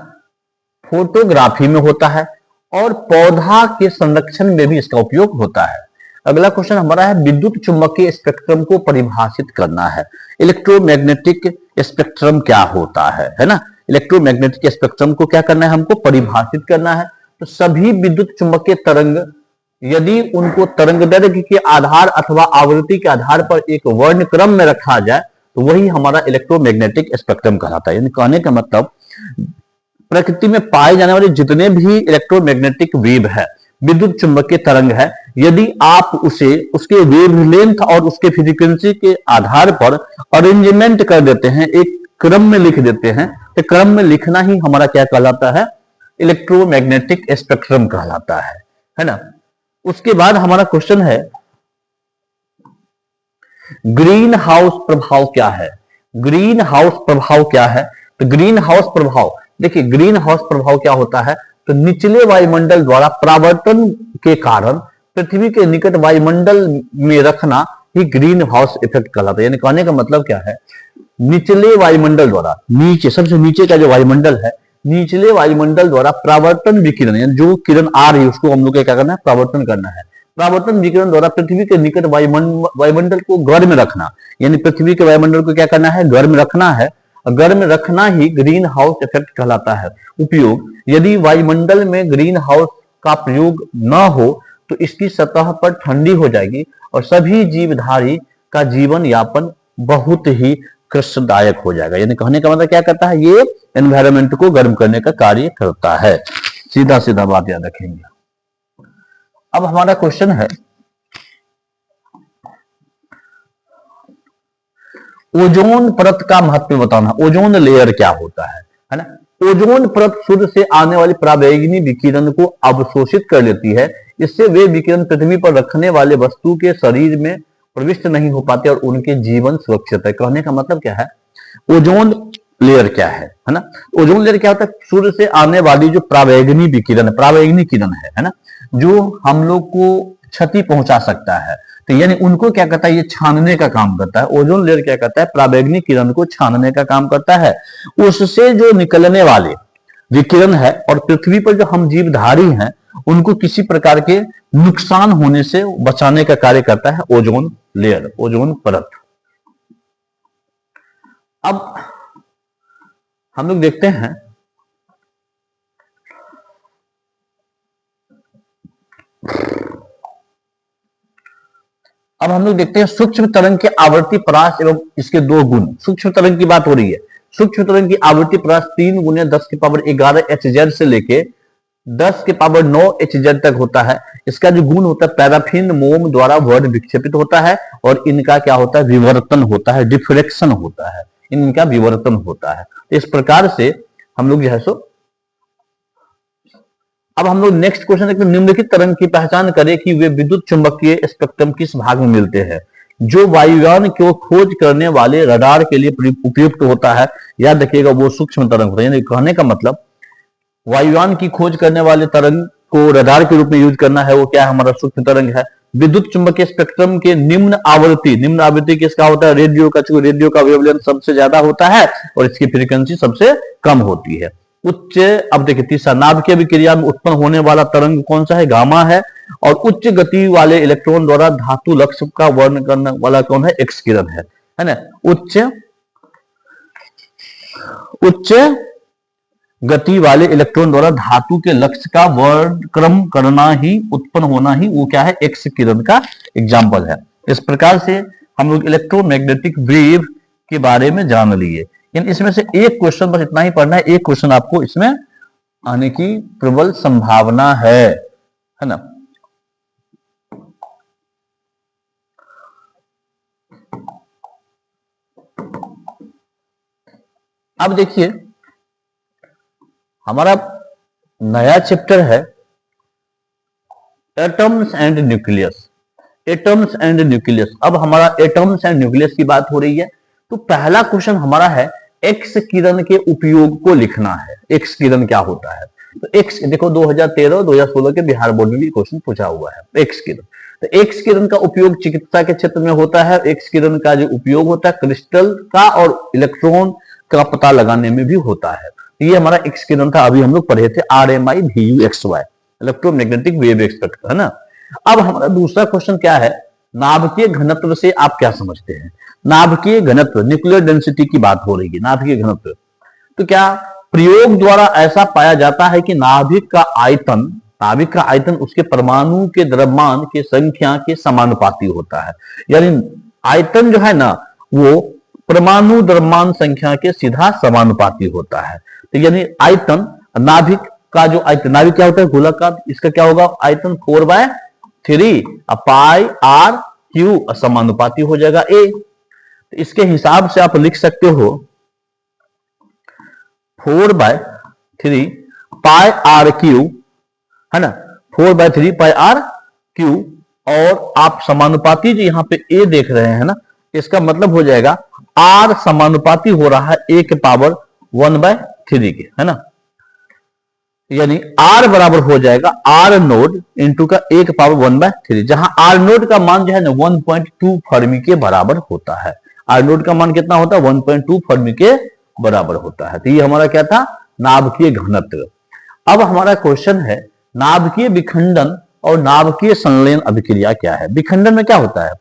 फोटोग्राफी में होता है और पौधा के संरक्षण में भी इसका उपयोग होता है। अगला क्वेश्चन हमारा है विद्युत चुंबकीय स्पेक्ट्रम को परिभाषित करना है। इलेक्ट्रोमैग्नेटिक स्पेक्ट्रम क्या होता है ना। इलेक्ट्रोमैग्नेटिक स्पेक्ट्रम को क्या करना है, हमको परिभाषित करना है। तो सभी विद्युत चुंबकीय तरंग यदि उनको तरंग दैर्घ्य के आधार अथवा आवृत्ति के आधार पर एक वर्ण क्रम में रखा जाए तो वही हमारा इलेक्ट्रोमैग्नेटिक स्पेक्ट्रम कहलाता है। यानी कहने का मतलब प्रकृति में पाए जाने वाले जितने भी इलेक्ट्रोमैग्नेटिक वेव है, विद्युत चुंबकीय तरंग है, यदि आप उसे उसके वेवलेंथ और उसके फ्रीक्वेंसी के आधार पर अरेंजमेंट कर देते हैं, एक क्रम में लिख देते हैं, तो क्रम में लिखना ही हमारा क्या कहलाता है, इलेक्ट्रोमैग्नेटिक स्पेक्ट्रम कहलाता है ना। उसके बाद हमारा क्वेश्चन है ग्रीन हाउस प्रभाव क्या है। ग्रीन हाउस प्रभाव क्या है, तो ग्रीन हाउस प्रभाव देखिए, ग्रीन हाउस प्रभाव क्या होता है, तो निचले वायुमंडल द्वारा परावर्तन के कारण पृथ्वी के निकट वायुमंडल में रखना ही ग्रीन हाउस इफेक्ट कहलाता है। यानी कहने का मतलब क्या है, निचले वायुमंडल द्वारा, नीचे सबसे नीचे का जो वायुमंडल है, निचले वायुमंडल द्वारा परावर्तन विकिरण, यानी जो किरण आ रही है उसको हम लोग क्या करना है, परावर्तन करना है। परावर्तन विकिरण द्वारा पृथ्वी के निकट वायुमंडल को गर्म रखना, यानी पृथ्वी के वायुमंडल को क्या करना है, गर्म रखना है। गर्म रखना ही ग्रीन हाउस इफेक्ट कहलाता है। उपयोग, यदि वायुमंडल में ग्रीन हाउस का प्रयोग न हो तो इसकी सतह पर ठंडी हो जाएगी और सभी जीवधारी का जीवन यापन बहुत ही कष्टदायक हो जाएगा। यानी कहने का मतलब क्या करता है, ये एनवायरनमेंट को गर्म करने का कार्य करता है। सीधा सीधा बात याद रखेंगे। अब हमारा क्वेश्चन है ओजोन परत का महत्व बताना। ओजोन लेयर क्या होता है ना। ओजोन परत सूर्य से आने वाली पराबैंगनी विकिरण को अवशोषित कर लेती है। इससे वे विकिरण पृथ्वी पर रखने वाले वस्तु के शरीर में प्रविष्ट नहीं हो पाते और उनके जीवन सुरक्षित है। कहने का मतलब क्या है, ओजोन लेयर क्या है ना। ओजोन लेयर क्या होता है, सूर्य से आने वाली जो पराबैंगनी विकिरण, पराबैंगनी किरण है ना, जो हम लोग को क्षति पहुंचा सकता है, तो यानी उनको क्या करता है, ये छानने का काम करता है। ओजोन लेयर क्या करता है, पराबैंगनी किरण को छानने का काम करता है। उससे जो निकलने वाले विकिरण है और पृथ्वी पर जो हम जीवधारी हैं उनको किसी प्रकार के नुकसान होने से बचाने का कार्य करता है ओजोन लेयर, ओजोन परत। अब हम लोग देखते हैं सूक्ष्म तरंग के आवर्ती परास एवं इसके दो गुण। सूक्ष्म तरंग की बात हो रही है। सूक्ष्म तरंग की आवर्ती परास 3 गुने 10 की पावर 11 HZ से लेके 10 के पावर 9 HZ तक होता है। इसका जो गुण होता है, पैराफिन मोम द्वारा वर्ण विक्षेपित होता है और इनका क्या होता है, विवर्तन होता है, डिफ्रेक्शन होता है, इनका विवर्तन होता है। इस प्रकार से हम लोग जो है सो, अब हम लोग नेक्स्ट क्वेश्चन देखते हैं, निम्नलिखित तरंग की पहचान करें कि वे विद्युत चुंबकीय स्पेक्ट्रम किस भाग में मिलते हैं। जो वायुयान को खोज करने वाले रडार के लिए उपयुक्त होता है, याद रखिएगा वो सूक्ष्म तरंग होता है। यानी कहने का मतलब वायुयान की खोज करने वाले तरंग को रडार के रूप में यूज करना है, वो क्या है, हमारा सूक्ष्म तरंग है। विद्युत चुंबकीय स्पेक्ट्रम के निम्न आवृत्ति किसका होता है, रेडियो का। चूंकि रेडियो का वेवलेंथ सबसे ज्यादा होता है और इसकी फ्रीक्वेंसी सबसे कम होती है। उच्च, अब देखिए तीसरा, नाभिकीय विक्रिया में उत्पन्न होने वाला तरंग कौन सा है, गामा है। और उच्च गति वाले इलेक्ट्रॉन द्वारा धातु लक्ष्य का वर्ण करने वाला कौन है, एक्स किरण है ना। उच्च गति वाले इलेक्ट्रॉन द्वारा धातु के लक्ष्य का वर्णक्रम करना ही, उत्पन्न होना ही, वो क्या है, एक्स किरण का एग्जाम्पल है। इस प्रकार से हम लोग इलेक्ट्रोमैग्नेटिक वेव के बारे में जान लिए। इसमें से एक क्वेश्चन बस इतना ही पढ़ना है, एक क्वेश्चन आपको इसमें आने की प्रबल संभावना है ना। अब देखिए हमारा नया चैप्टर है atoms and nucleus. Atoms and nucleus. अब हमारा एटम्स एंड न्यूक्लियस की बात हो रही है। तो पहला क्वेश्चन हमारा है एक्स किरण के उपयोग को लिखना है। एक्स किरण क्या होता है, तो एक्स देखो 2013 2016 के बिहार बोर्ड में भी क्वेश्चन पूछा हुआ है। एक्स किरण, तो एक्स किरण का उपयोग चिकित्सा के क्षेत्र में होता है। एक्स किरण का जो उपयोग होता है क्रिस्टल का और इलेक्ट्रॉन का पता लगाने में भी होता है। ये हमारा एक्स किरण था, अभी हम लोग पढ़े थे RMI VUXY, electromagnetic wave spectrum, है ना। अब हमारा दूसरा क्वेश्चन क्या है, नाभिकीय घनत्व से आप क्या समझते हैं। नाभिकीय घनत्व, न्यूक्लियर डेंसिटी की बात हो रही है, नाभिकीय घनत्व। तो क्या प्रयोग द्वारा ऐसा पाया जाता है कि नाभिक का आयतन उसके परमाणु के द्रव्यमान के संख्या के समानुपाती होता है। यानी आयतन जो है ना वो परमाणु द्रव्यमान संख्या के सीधा समानुपाती होता है। तो यानी आयतन, नाभिक का जो आयतन, नाभिक क्या होता है गोलाकार, इसका क्या होगा आयतन 4/3 पाई आर क्यू समानुपाती हो जाएगा ए। तो इसके हिसाब से आप लिख सकते हो 4/3 पाई आर क्यू, है ना, 4/3 पाई आर क्यू। और आप समानुपाती जो यहाँ पे ए देख रहे हैं ना, इसका मतलब हो जाएगा आर समानुपाती हो रहा है ए के पावर 1/3 के, है ना। यानी आर बराबर हो जाएगा आर नोड इंटू का ए के पावर 1/3, जहां आर नोड का मान जो है ना 1.2 फर्मी के बराबर होता है। आर नोड का मान कितना होता है 1.2 फर्मी के बराबर होता है। तो ये हमारा क्या था, नाभिकीय घनत्व। अब हमारा क्वेश्चन है नाभिकीय विखंडन और नाभिकीय संलयन अभिक्रिया क्या है। विखंडन में क्या होता है,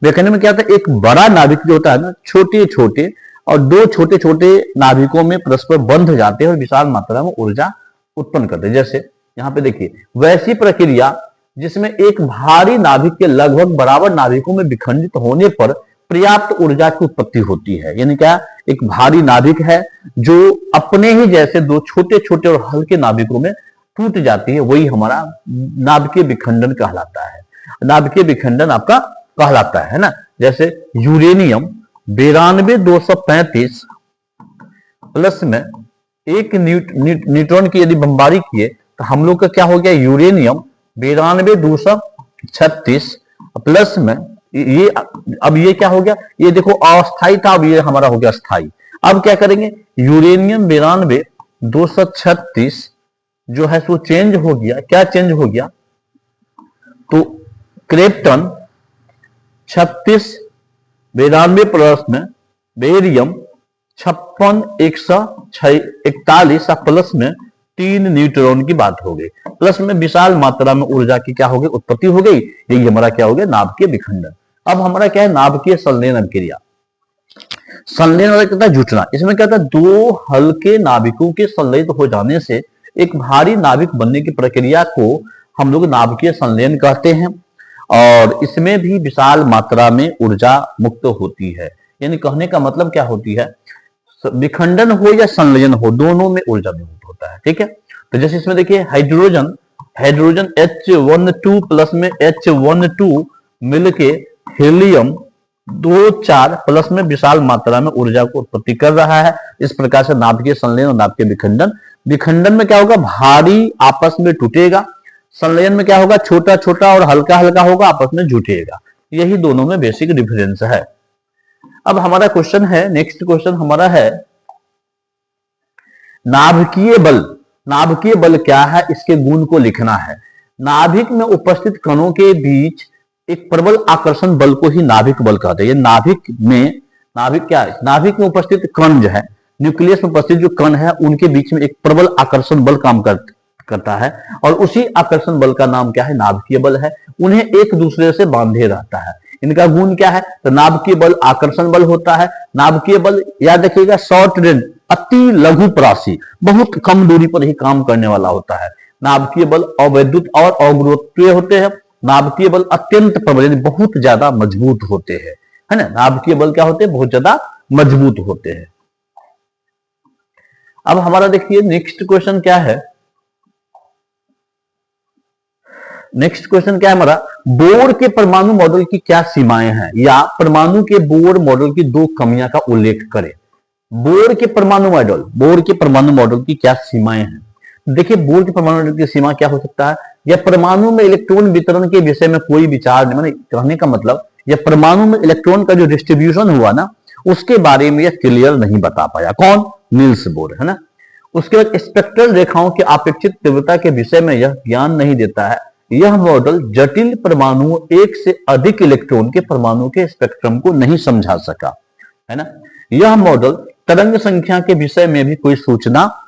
विखंडन में क्या होता है, एक बड़ा नाभिक जो होता है ना, छोटे छोटे और दो छोटे छोटे नाभिकों में परस्पर बंध जाते हैं और विशाल मात्रा में ऊर्जा उत्पन्न करते हैं। जैसे यहाँ पे देखिए, वैसी प्रक्रिया जिसमें एक भारी नाभिक के लगभग बराबर नाभिकों में विखंडित होने पर पर्याप्त ऊर्जा की उत्पत्ति होती है। यानी क्या, एक भारी नाभिक है जो अपने ही जैसे दो छोटे छोटे और हल्के नाभिकों में टूट जाती है, वही हमारा नाभिकीय विखंडन कहलाता है। नाभिकीय विखंडन आपका कहलाता है ना। जैसे यूरेनियम 92,235 प्लस में एक न्यूट्रॉन की यदि बमबारी किए तो हम लोग का क्या हो गया, यूरेनियम 92,236 प्लस में ये, अब ये क्या हो गया, ये देखो अस्थाई था, अब ये हमारा हो गया स्थाई। अब क्या करेंगे, यूरेनियम 92,236 जो है सो चेंज हो गया, क्या चेंज हो गया, तो क्रिप्टन 36 92 प्लस में बेरियम 56,141 प्लस में 3 न्यूट्रॉन की बात हो गई, प्लस में विशाल मात्रा में ऊर्जा की क्या हो गई, उत्पत्ति हो गई। यही हमारा क्या हो गया, नाभिकीय विखंडन। अब हमारा क्या है, नाभिकीय संलयन अभिक्रिया। संलयन वाला कहता है जुटना। इसमें क्या था, दो हल्के नाभिकों के संलयित हो जाने से एक भारी नाभिक बनने की प्रक्रिया को हम लोग नाभिकीय संलयन कहते हैं। और इसमें भी विशाल मात्रा में ऊर्जा मुक्त होती है। यानी कहने का मतलब क्या होती है, विखंडन हो या संलयन हो, दोनों में ऊर्जा मुक्त होता है। ठीक है, तो जैसे इसमें देखिए हाइड्रोजन H12 प्लस में H12 मिलके हीलियम 2,4 प्लस में विशाल मात्रा में ऊर्जा को उत्पत्ति कर रहा है। इस प्रकार से नाभिकीय संलयन और नाभिकीय विखंडन। विखंडन में क्या होगा, भारी आपस में टूटेगा। संलयन में क्या होगा, छोटा छोटा और हल्का हल्का होगा, आपस में जुटेगा। यही दोनों में बेसिक डिफरेंस है। अब हमारा क्वेश्चन है, नेक्स्ट क्वेश्चन हमारा है नाभिकीय बल। नाभिकीय बल क्या है, इसके गुण को लिखना है। नाभिक में उपस्थित कणों के बीच एक प्रबल आकर्षण बल को ही नाभिक बल कहते हैं। नाभिक क्या है, नाभिक में उपस्थित कण जो है, न्यूक्लियस में उपस्थित जो कण है, उनके बीच में एक प्रबल आकर्षण बल काम करता है। और उसी आकर्षण बल का नाम क्या है, नाभिकीय बल है। उन्हें एक दूसरे से बांधे रहता है। इनका गुण क्या है, तो नाभिकीय बल आकर्षण बल होता है। नाभिकीय बल याद रखिएगा, शॉर्ट रेंज, अति लघु प्रासी, बहुत कम दूरी पर ही काम करने वाला होता है। नाभिकीय बल अवैद्युत और अगुरुत्वीय होते हैं। नाभिकीय बल अत्यंत प्रबल, यानी बहुत ज्यादा मजबूत होते हैं, है ना। नाभिकीय बल क्या होते हैं, बहुत ज्यादा मजबूत होते हैं। अब हमारा देखिए नेक्स्ट क्वेश्चन क्या है, नेक्स्ट क्वेश्चन क्या है हमारा, बोर के परमाणु मॉडल की क्या सीमाएं हैं, या परमाणु के बोर मॉडल की दो कमियां का उल्लेख करें। बोर के परमाणु मॉडल की क्या सीमाएं हैं। देखिए, बोर के परमाणु मॉडल की सीमा क्या हो सकता है, या परमाणु में इलेक्ट्रॉन वितरण के विषय में कोई विचार नहीं, मतलब कहने का मतलब, या परमाणु में इलेक्ट्रॉन का जो डिस्ट्रीब्यूशन हुआ ना, उसके बारे में यह क्लियर नहीं बता पाया। कौन, नील्स बोर, है ना। उसके बाद स्पेक्ट्रल रेखाओं की अपेक्षित तीव्रता के विषय में यह ज्ञान नहीं देता है। यह मॉडल जटिल परमाणुओं, एक से अधिक इलेक्ट्रॉन के परमाणु के स्पेक्ट्रम को नहीं समझा सका, है ना। यह मॉडल तरंग संख्या के विषय में भी कोई सूचना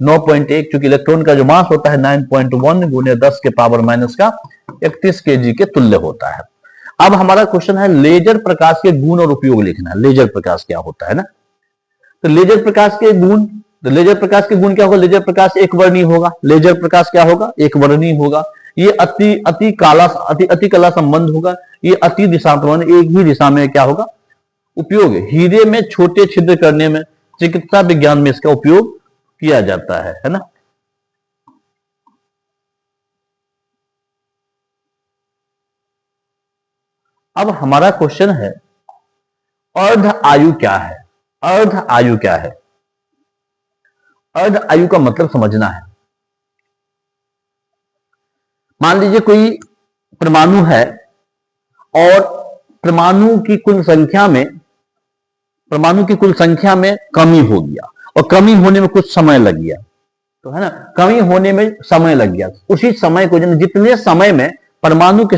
9.1, क्योंकि इलेक्ट्रॉन का जो मास होता है 9.1 गुने 10 के पावर माइनस का 31 kg के तुल्य होता है। अब हमारा क्वेश्चन है लेजर प्रकाश के गुण और उपयोग लिखना है। लेजर प्रकाश क्या होता है ना, तो लेजर प्रकाश के गुण, तो लेजर प्रकाश के गुण क्या होगा, लेजर प्रकाश एक वर्णीय होगा। लेजर प्रकाश क्या होगा, एक वर्णीय होगा। ये अति कला संबंध होगा। ये अति दिशात्मक, एक ही दिशा में क्या होगा, उपयोग। हीरे में छोटे छिद्र करने में, चिकित्सा विज्ञान में इसका उपयोग किया जाता है ना। अब हमारा क्वेश्चन है अर्ध आयु क्या है। अर्ध आयु क्या है, अर्ध आयु का मतलब समझना है। मान लीजिए कोई परमाणु है और परमाणु की कुल संख्या में कमी हो गया, और कमी होने में कुछ समय लग गया, तो है ना, कमी होने में समय लग गया। उसी समय को जितने समय में परमाणु की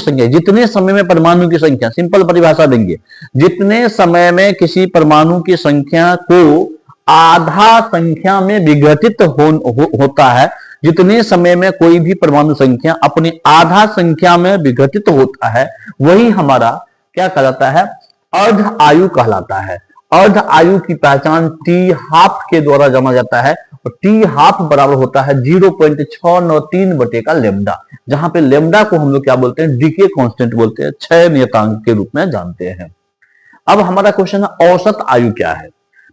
संख्या, सिंपल परिभाषा देंगे, जितने समय में किसी परमाणु की संख्या को आधा संख्या में विघटित होता है, जितने समय में कोई भी परमाणु संख्या अपनी आधा संख्या में विघटित होता है, वही हमारा क्या कहलाता है, अर्ध आयु कहलाता है। अर्ध आयु की पहचान टी हाफ के द्वारा जाना जाता है, और टी हाफ बराबर होता है 0.693 बटे का लेमडा, जहां पे लेमडा को हम लोग क्या बोलते हैं, डीके कांस्टेंट बोलते हैं, क्षय नियतांक के रूप में जानते हैं। अब हमारा क्वेश्चन है औसत आयु क्या है।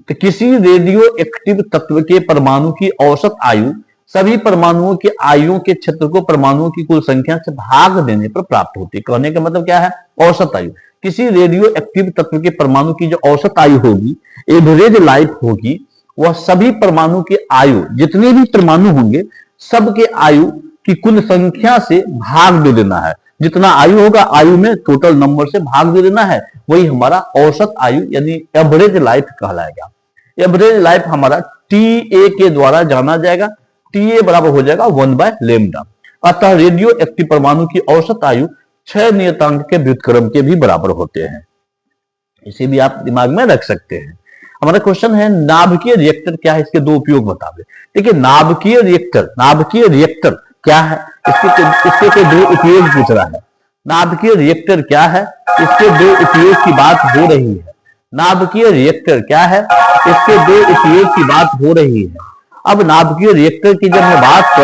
तो किसी रेडियो एक्टिव तत्व के परमाणु की औसत आयु सभी परमाणुओं की आयुओं के क्षेत्र को परमाणुओं की कुल संख्या से भाग देने पर प्राप्त होती है। कहने का मतलब क्या है, औसत आयु। किसी रेडियो एक्टिव तत्व के परमाणु की जो औसत आयु होगी, एवरेज लाइफ होगी, वह सभी परमाणु की आयु, जितने भी परमाणु होंगे सबके आयु की कुल संख्या से भाग दे देना है। जितना आयु होगा, आयु में टोटल नंबर से भाग दे देना है, वही हमारा औसत आयु यानी एवरेज लाइफ कहलाएगा। एवरेज लाइफ हमारा TA के द्वारा जाना जाएगा। TA बराबर हो जाएगा 1/λ। अतः रेडियो एक्टिव परमाणु की औसत आयु 6 नियतांक के व्युत्क्रम के भी बराबर होते हैं। इसे भी आप दिमाग में रख सकते हैं। हमारा क्वेश्चन है नाभिकीय रिएक्टर क्या है, इसके दो उपयोग बता दें। देखिए नाभिकीय रिएक्टर क्या है, इसके दो उपयोग पूछ रहा है। नाभिकीय रिएक्टर क्या है, इसके दो उपयोग की बात हो रही है। नाभिकीय रिएक्टर क्या है, इसके दो उपयोग की बात हो रही है। अब नाभिकीय रिएक्टर की जब मैं बात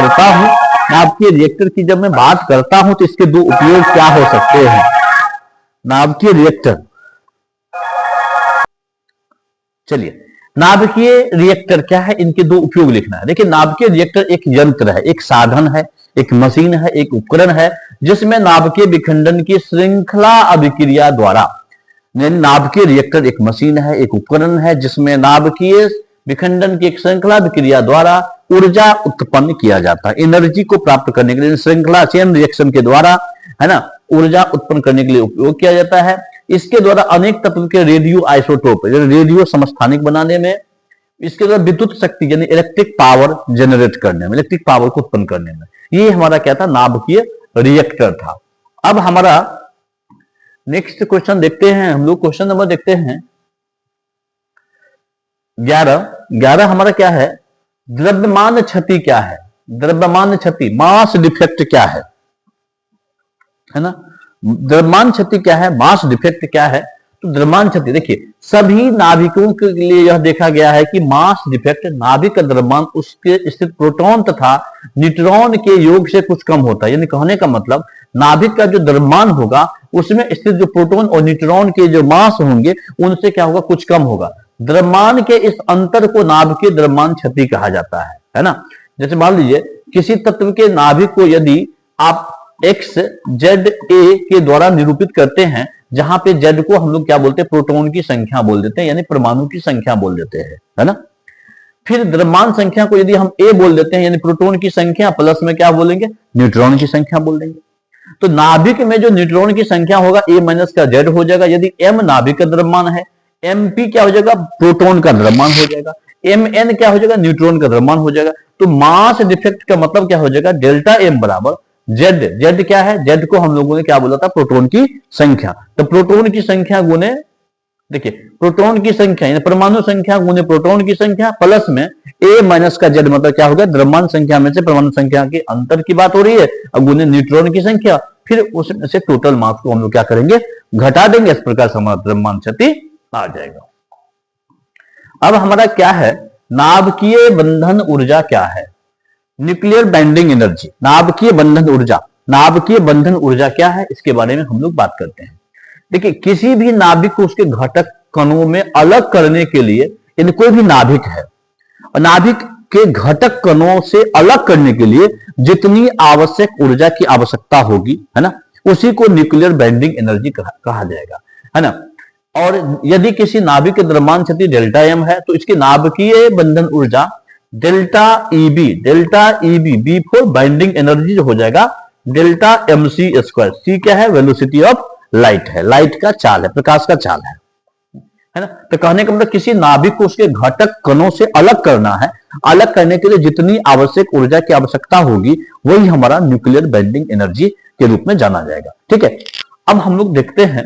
करता हूं, तो इसके दो उपयोग क्या हो सकते हैं। नाभिकीय रिएक्टर, चलिए नाभिकीय रिएक्टर क्या है, इनके दो उपयोग लिखना है। देखिए नाभिकीय रिएक्टर एक यंत्र है, एक साधन है, एक मशीन है, एक उपकरण है, जिसमें नाभिकीय विखंडन की श्रृंखला अभिक्रिया द्वारा, नाभिकीय रिएक्टर एक मशीन है, एक उपकरण है, जिसमें नाभिकीय विखंडन की एक श्रृंखला विक्रिया द्वारा ऊर्जा उत्पन्न किया जाता है। एनर्जी को प्राप्त करने के लिए श्रृंखला चेन रिएक्शन के द्वारा, है ना, ऊर्जा उत्पन्न करने के लिए उपयोग किया जाता है। इसके द्वारा अनेक तत्व के रेडियो आइसोटोप, रेडियो समस्थानिक बनाने में, इसके द्वारा विद्युत शक्ति यानी इलेक्ट्रिक पावर जनरेट करने में, इलेक्ट्रिक पावर को उत्पन्न करने में, ये हमारा क्या था, नाभिकीय रिएक्टर था। अब हमारा नेक्स्ट क्वेश्चन देखते हैं हम लोग। क्वेश्चन नंबर देखते हैं 11 हमारा क्या है, द्रव्यमान क्षति क्या है। द्रव्यमान क्षति, मास डिफेक्ट क्या है ना। द्रव्यमान क्षति क्या है, मास डिफेक्ट क्या है। तो द्रव्यमान क्षति देखिए सभी नाभिकों के लिए यह देखा गया है कि मास डिफेक्ट, नाभिक का द्रव्यमान उसके स्थित प्रोटॉन तथा न्यूट्रॉन के योग से कुछ कम होता है। यानी कहने का मतलब नाभिक का जो द्रव्यमान होगा उसमें स्थित जो प्रोटॉन और न्यूट्रॉन के जो मास होंगे उनसे क्या होगा, कुछ कम होगा। द्रव्यमान के इस अंतर को नाभिकीय द्रव्यमान क्षति कहा जाता है ना। जैसे मान लीजिए किसी तत्व के नाभिक को यदि आप एक्स जेड ए के द्वारा निरूपित करते हैं, जहां पे जेड को हम लोग क्या बोलते हैं, प्रोटॉन की संख्या बोल देते हैं, यानी परमाणु की संख्या बोल देते हैं, है ना। फिर द्रव्यमान संख्या को यदि हम ए बोल देते हैं, यानी प्रोटॉन की संख्या, प्लस में क्या बोलेंगे, न्यूट्रॉन की संख्या बोल देंगे। तो नाभिक में जो न्यूट्रॉन की संख्या होगा ए माइनस का जेड हो जाएगा। यदि एम नाभिक का द्रव्यमान है, एम पी क्या हो जाएगा, प्रोटॉन का द्रव्यमान हो जाएगा, एम एन क्या हो जाएगा, न्यूट्रॉन का द्रव्यमान हो जाएगा। तो मास डिफेक्ट का मतलब क्या हो जाएगा, डेल्टा एम बराबर जेड। जेड क्या है, जेड को हम लोगों ने क्या बोला था, प्रोटॉन की संख्या। तो प्रोटॉन की संख्या गुने, देखिए प्रोटॉन की संख्या यानी परमाणु संख्या गुने प्रोटॉन की संख्या, प्लस में ए माइनस का जेड, मतलब क्या होगा, द्रव्यमान संख्या में से परमाणु संख्या के अंतर की बात हो रही है, और गुने न्यूट्रॉन की संख्या, फिर उसमें से टोटल मास को हम लोग क्या करेंगे, घटा देंगे। इस प्रकार से हमारा द्रव्यमान क्षति आ जाएगा। अब हमारा क्या है, नाभिकीय बंधन ऊर्जा क्या है, न्यूक्लियर बाइंडिंग एनर्जी। नाभिकीय बंधन ऊर्जा, नाभिकीय बंधन ऊर्जा क्या है, इसके बारे में हम लोग बात करते हैं। देखिए किसी भी नाभिक को उसके घटक कणों में अलग करने के लिए, यदि कोई भी नाभिक है और नाभिक के घटक कणों से अलग करने के लिए जितनी आवश्यक ऊर्जा की आवश्यकता होगी, है ना, उसी को न्यूक्लियर बाइंडिंग एनर्जी कहा जाएगा, है ना। और यदि किसी नाभिक के द्रव्यमान क्षति डेल्टा एम है, तो इसकी नाभिकीय बंधन ऊर्जा delta EB, B for binding energy जो हो जाएगा delta M C square. C क्या है, वेलोसिटी ऑफ लाइट है, लाइट का चाल है, प्रकाश का चाल है ना। तो कहने का मतलब किसी नाभिक को उसके घटक कणों से अलग करना है, अलग करने के लिए जितनी आवश्यक ऊर्जा की आवश्यकता होगी वही हमारा न्यूक्लियर बाइंडिंग एनर्जी के रूप में जाना जाएगा। ठीक है, अब हम लोग देखते हैं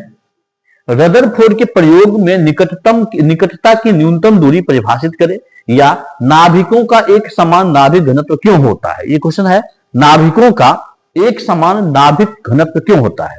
रदरफोर्ड के प्रयोग में निकटता की न्यूनतम दूरी परिभाषित करें, या नाभिकों का एक समान नाभिक घनत्व क्यों होता है। ये क्वेश्चन है, नाभिकों का एक समान नाभिक घनत्व क्यों होता है।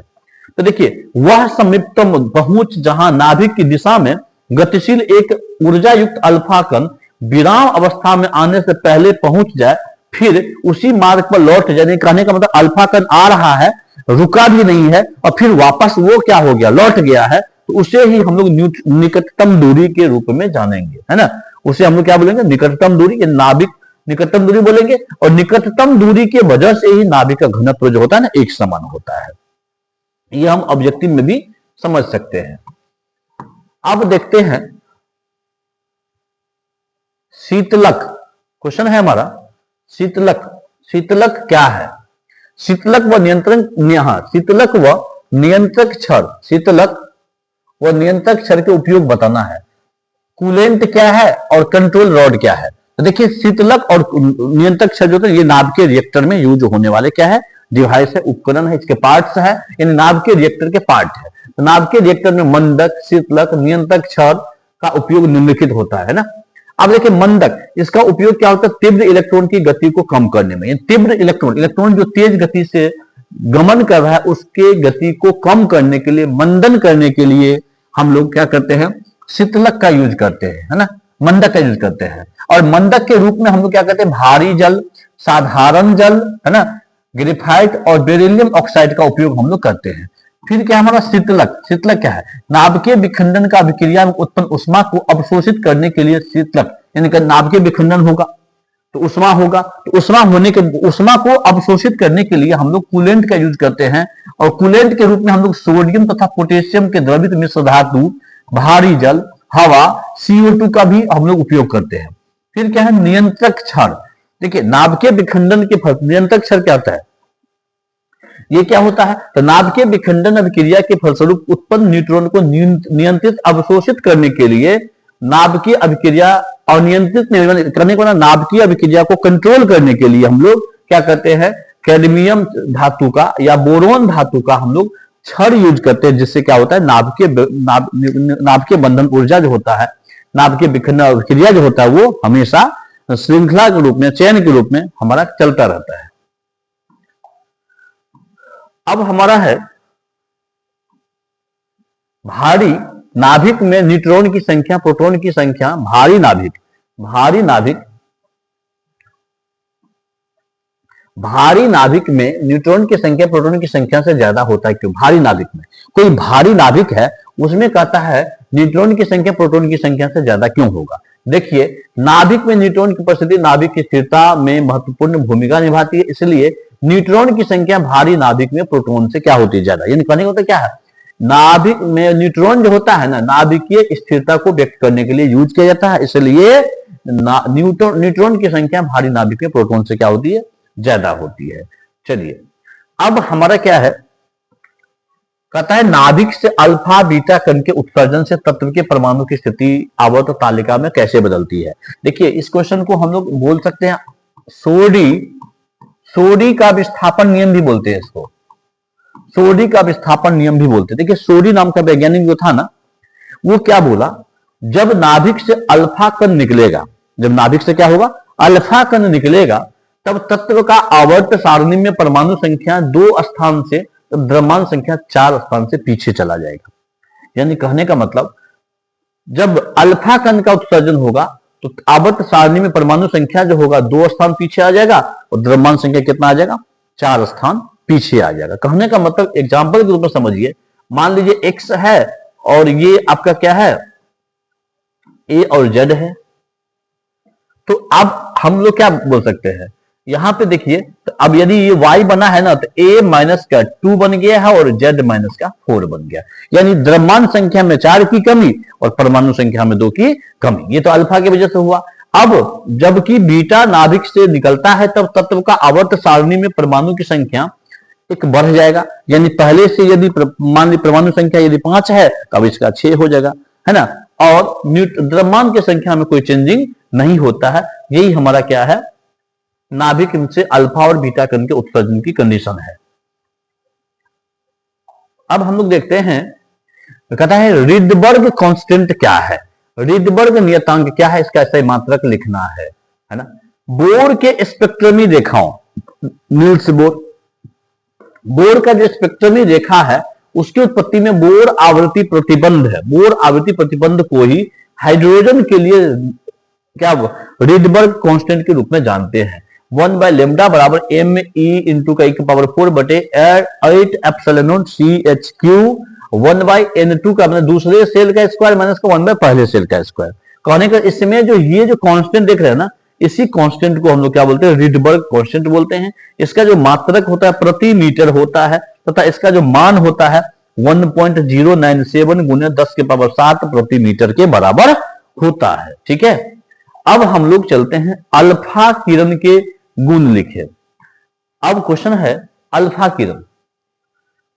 तो देखिए वह समीपतम पहुंच जहां नाभिक की दिशा में गतिशील एक ऊर्जा युक्त अल्फा कण विराम अवस्था में आने से पहले पहुंच जाए, फिर उसी मार्ग पर लौट जाए। कहने का मतलब अल्फा कण आ रहा है, रुका भी नहीं है, और फिर वापस वो क्या हो गया, लौट गया है, तो उसे ही हम लोग निकटतम दूरी के रूप में जानेंगे, है ना। उसे हम लोग क्या बोलेंगे, निकटतम दूरी, नाभिक निकटतम दूरी बोलेंगे। और निकटतम दूरी की वजह से ही नाभिक का घनत्व जो होता है ना, एक समान होता है। ये हम ऑब्जेक्टिव में भी समझ सकते हैं। अब देखते हैं शीतलक, क्वेश्चन है हमारा शीतलक। शीतलक क्या है, शीतलक व नियंत्रण, शीतलक व नियंत्रक क्षण, शीतलक व नियंत्रक क्षण के उपयोग बताना है। कूलेंट क्या है और कंट्रोल रॉड क्या है। तो देखिए शीतलक और नियंत्रक क्षण जो है ये नाभिकीय रिएक्टर में यूज होने वाले क्या है, डिवाइस है, उपकरण है, इसके पार्ट्स है, यानी नाभिकीय रिएक्टर के पार्ट है। तो नाभिकीय रिएक्टर में मंदक, शीतलक, नियंत्रक क्षण का उपयोग निम्नलिखित होता है ना। अब देखिए मंदक, इसका उपयोग क्या होता है, तीव्र इलेक्ट्रॉन की गति को कम करने में। तीव्र इलेक्ट्रॉन जो तेज गति से गमन कर रहा है उसके गति को कम करने के लिए, मंदन करने के लिए हम लोग क्या करते हैं, शीतलक का यूज करते हैं, है ना, मंदक का यूज करते हैं। और मंदक के रूप में हम लोग क्या करते हैं, भारी जल, साधारण जल, है ना, ग्रेफाइट और बेरिलियम ऑक्साइड का उपयोग हम लोग करते हैं। फिर क्या हमारा शीतलक, शीतलक क्या है, नाभिकीय विखंडन का अभिक्रिया में उत्पन्न उष्मा को अवशोषित करने के लिए शीतलक, यानी कि नाभिकीय विखंडन होगा तो उष्मा होगा, तो उष्मा को अवशोषित करने के लिए हम लोग कूलेंट का यूज करते हैं। और कूलेंट के रूप में हम लोग सोडियम तथा पोटेशियम के द्रवित मिश्र धातु, भारी जल, हवा, CO2 का भी हम लोग उपयोग करते हैं। फिर क्या है, नियंत्रक क्षण। देखिए नाभिकीय विखंडन के फल, नियंत्रक क्षण क्या होता है, ये क्या होता है, तो नाभिकीय विखंडन अभिक्रिया के फलस्वरूप उत्पन्न न्यूट्रॉन को नियंत्रित अवशोषित करने के लिए, नाभिकीय अभिक्रिया और नियंत्रित करने को, नाभिकीय अभिक्रिया को कंट्रोल करने के लिए हम लोग क्या करते हैं, कैडमियम धातु का या बोरोन धातु का हम लोग क्षण यूज करते हैं, जिससे क्या होता है, नाभिकीय बंधन ऊर्जा जो होता है, नाभिकीय विखंडन अभिक्रिया जो होता है वो हमेशा श्रृंखला के रूप में, चैन के रूप में हमारा चलता रहता है। अब हमारा है भारी नाभिक में न्यूट्रॉन की संख्या, प्रोटॉन की संख्या, भारी नाभिक में न्यूट्रॉन की संख्या प्रोटॉन की संख्या से ज्यादा होता है। क्यों, भारी नाभिक में, कोई भारी नाभिक है उसमें कहता है न्यूट्रॉन की संख्या प्रोटॉन की संख्या से ज्यादा क्यों होगा? देखिए, नाभिक में न्यूट्रॉन की उपस्थिति नाभिक की स्थिरता में महत्वपूर्ण भूमिका निभाती है, इसलिए न्यूट्रॉन की संख्या भारी नाभिक में प्रोटॉन से क्या होती है? ज्यादा। यानी कहने का मतलब क्या है, नाभिक में न्यूट्रॉन जो होता है ना, नाभिकीय स्थिरता को व्यक्त करने के लिए यूज किया जाता है, इसलिए न्यूट्रॉन की संख्या भारी नाभिक में प्रोटॉन से क्या होती है? ज्यादा होती है। चलिए, अब हमारा क्या है, कहता है नाभिक से अल्फा बीटा कण के उत्सर्जन से तत्व के परमाणु की स्थिति आवर्त तालिका में कैसे बदलती है? देखिए, इस क्वेश्चन को हम लोग बोल सकते हैं सोडी का विस्थापन नियम भी बोलते हैं इसको, सोडी का विस्थापन नियम भी बोलते हैं। देखिए, सोडी नाम का वैज्ञानिक जो था ना, वो क्या बोला, जब नाभिक से अल्फा कण निकलेगा, जब नाभिक से क्या होगा, अल्फा कण निकलेगा, तब तत्व का आवर्त सारणी में परमाणु संख्या 2 स्थान से द्रव्यमान संख्या 4 स्थान से पीछे चला जाएगा। यानी कहने का मतलब, जब अल्फा कण का उत्सर्जन होगा तो आवर्त सारणी में परमाणु संख्या जो होगा 2 स्थान पीछे आ जाएगा और द्रव्यमान संख्या कितना आ जाएगा? 4 स्थान पीछे आ जाएगा। कहने का मतलब एग्जाम्पल के रूप में समझिए, मान लीजिए एक्स है और ये आपका क्या है, ए और जेड है, तो अब हम लोग क्या बोल सकते हैं, यहां पे देखिए, तो अब यदि ये y बना है ना, तो a माइनस का 2 बन गया है और z माइनस का 4 बन गया, यानी द्रव्यमान संख्या में 4 की कमी और परमाणु संख्या में 2 की कमी। ये तो अल्फा की वजह से हुआ। अब जबकि बीटा नाभिक से निकलता है, तब तत्व का आवर्त सारणी में परमाणु की संख्या एक बढ़ जाएगा, यानी पहले से यदि मान ली परमाणु संख्या यदि 5 है, तो अब इसका 6 हो जाएगा, है ना, और द्रव्यमान की संख्या में कोई चेंजिंग नहीं होता है। यही हमारा क्या है, नाभिक से अल्फा और बीटा कण के उत्सर्जन की कंडीशन है। अब हम लोग देखते हैं, कहता है रिडबर्ग कांस्टेंट क्या है, रिडबर्ग नियतांक क्या है, इसका सही मात्रक लिखना है ना। बोर के स्पेक्ट्रमी रेखाओं, नील्स बोर, बोर का जो स्पेक्ट्रमी रेखा है उसकी उत्पत्ति में बोर आवृत्ति प्रतिबंध है, बोर आवृत्ति प्रतिबंध को ही हाइड्रोजन के लिए क्या रिडबर्ग कांस्टेंट के रूप में जानते हैं। 1 बाय लेमडा बराबर एम ई इंटू का पावर 4 बटे 8 epsilon naught C H Q 1 by N2 का मतलब दूसरे सेल का स्क्वायर माइनस का 1 बाय पहले सेल का स्क्वायर। कहने का इसमें जो ये जो कांस्टेंट देख रहे हैं ना, इसी कांस्टेंट को हम लोग क्या बोलते हैं, रिडबर्ग कांस्टेंट बोलते हैं। इसका जो मात्रक होता है प्रति मीटर होता है, तथा इसका जो मान होता है 1.097 गुने 10 के पावर 7 प्रति मीटर के बराबर होता है। ठीक है, अब हम लोग चलते हैं अल्फा किरण के गुण लिखे। अब क्वेश्चन है अल्फा किरण,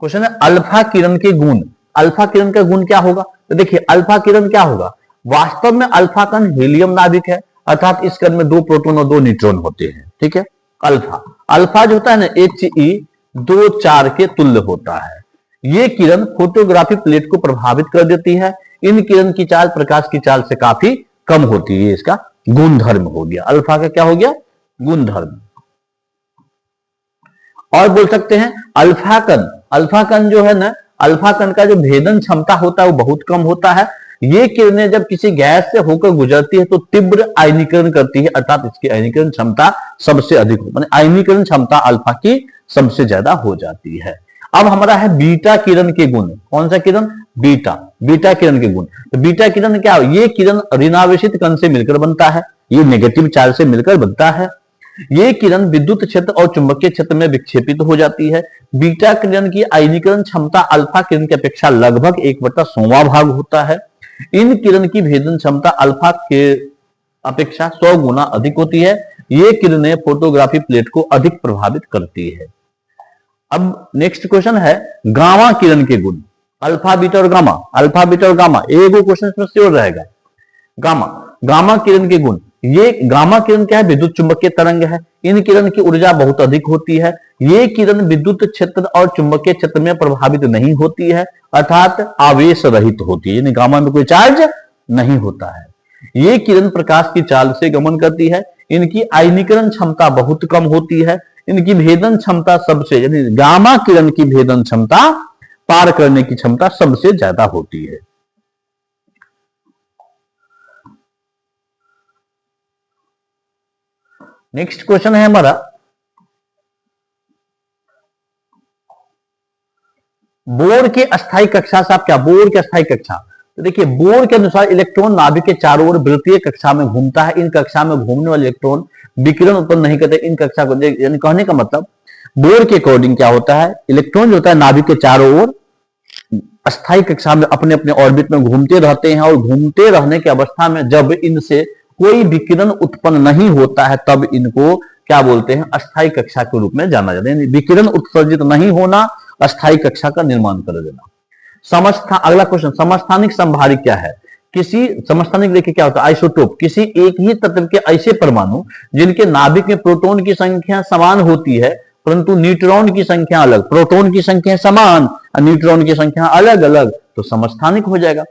क्वेश्चन है अल्फा किरण के गुण। अल्फा किरण का गुण क्या होगा, तो देखिए अल्फा किरण क्या होगा, वास्तव में अल्फा कण हीलियम नाभिक है, अर्थात इस कण में 2 प्रोटॉन और 2 न्यूट्रॉन होते हैं। ठीक है, अल्फा जो होता है ना He2 4 के तुल्य होता है। ये किरण फोटोग्राफी प्लेट को प्रभावित कर देती है। इन किरण की चाल प्रकाश की चाल से काफी कम होती है, इसका गुणधर्म हो गया, अल्फा का क्या हो गया, गुणधर्म। और बोल सकते हैं अल्फा कण जो है ना, अल्फा कण का जो भेदन क्षमता होता है वो बहुत कम होता है। ये किरणें जब किसी गैस से होकर गुजरती है तो तीव्र आयनीकरण करती है, अर्थात इसकी आयनीकरण क्षमता सबसे अधिक हो, माने आयनीकरण क्षमता अल्फा की सबसे ज्यादा हो जाती है। अब हमारा है बीटा किरण के गुण। कौन सा किरण, बीटा किरण के गुण। तो बीटा किरण क्या है, ये किरण ऋणावेशित कण से मिलकर बनता है, ये नेगेटिव चार्ज से मिलकर बनता है। ये किरण विद्युत क्षेत्र और चुंबकीय क्षेत्र में विक्षेपित हो जाती है। बीटा किरण की आयनीकरण क्षमता अल्फा किरण की अपेक्षा लगभग 1/100 भाग होता है। इन किरण की भेदन क्षमता अल्फा के अपेक्षा 100 गुना अधिक होती है। ये किरणें फोटोग्राफी प्लेट को अधिक प्रभावित करती है। अब नेक्स्ट क्वेश्चन है गामा किरण के गुण। अल्फा बीटा और गामा, अल्फा बीटा और गामा, एक क्वेश्चन इसमें श्योर रहेगा। गामा किरण के गुण। ये गामा किरण क्या है, विद्युत चुंबकीय तरंग है। इन किरण की ऊर्जा बहुत अधिक होती है। ये किरण विद्युत क्षेत्र और चुंबकीय क्षेत्र में प्रभावित नहीं होती है, अर्थात आवेश रहित होती है, यानी गामा में कोई चार्ज नहीं होता है। ये किरण प्रकाश की चाल से गमन करती है। इनकी आयनीकरण क्षमता बहुत कम होती है। इनकी भेदन क्षमता सबसे, यानी गामा किरण की भेदन क्षमता, पार करने की क्षमता सबसे ज्यादा होती है। नेक्स्ट क्वेश्चन है हमारा, बोर के अस्थायी कक्षा से आप क्या, बोर के अस्थायी कक्षा, तो देखिए बोर के अनुसार इलेक्ट्रॉन नाभिक के चारों ओर वृत्तीय कक्षा में घूमता है। इन कक्षा में घूमने वाले इलेक्ट्रॉन विकिरण उत्पन्न नहीं करते। इन कक्षा को यानी कहने का मतलब बोर के अकॉर्डिंग क्या होता है, इलेक्ट्रॉन जो होता है नाभिक के चारों ओर अस्थायी कक्षा में अपने अपने ऑर्बिट में घूमते रहते हैं, और घूमते रहने की अवस्था में जब इनसे कोई विकिरण उत्पन्न नहीं होता है तब इनको क्या बोलते हैं, अस्थायी कक्षा के रूप में जाना जाता है। विकिरण उत्सर्जित नहीं होना, अस्थायी कक्षा का निर्माण कर देना। अगला क्वेश्चन, समस्थानिक संभारी क्या है? किसी समस्थानिक देखिए क्या होता है, आइसोटोप, किसी एक ही तत्व के ऐसे परमाणु जिनके नाभिक में प्रोटॉन की संख्या समान होती है परंतु न्यूट्रॉन की संख्या अलग, प्रोटॉन की संख्या समान और न्यूट्रॉन की संख्या अलग अलग, तो समस्थानिक हो जाएगा।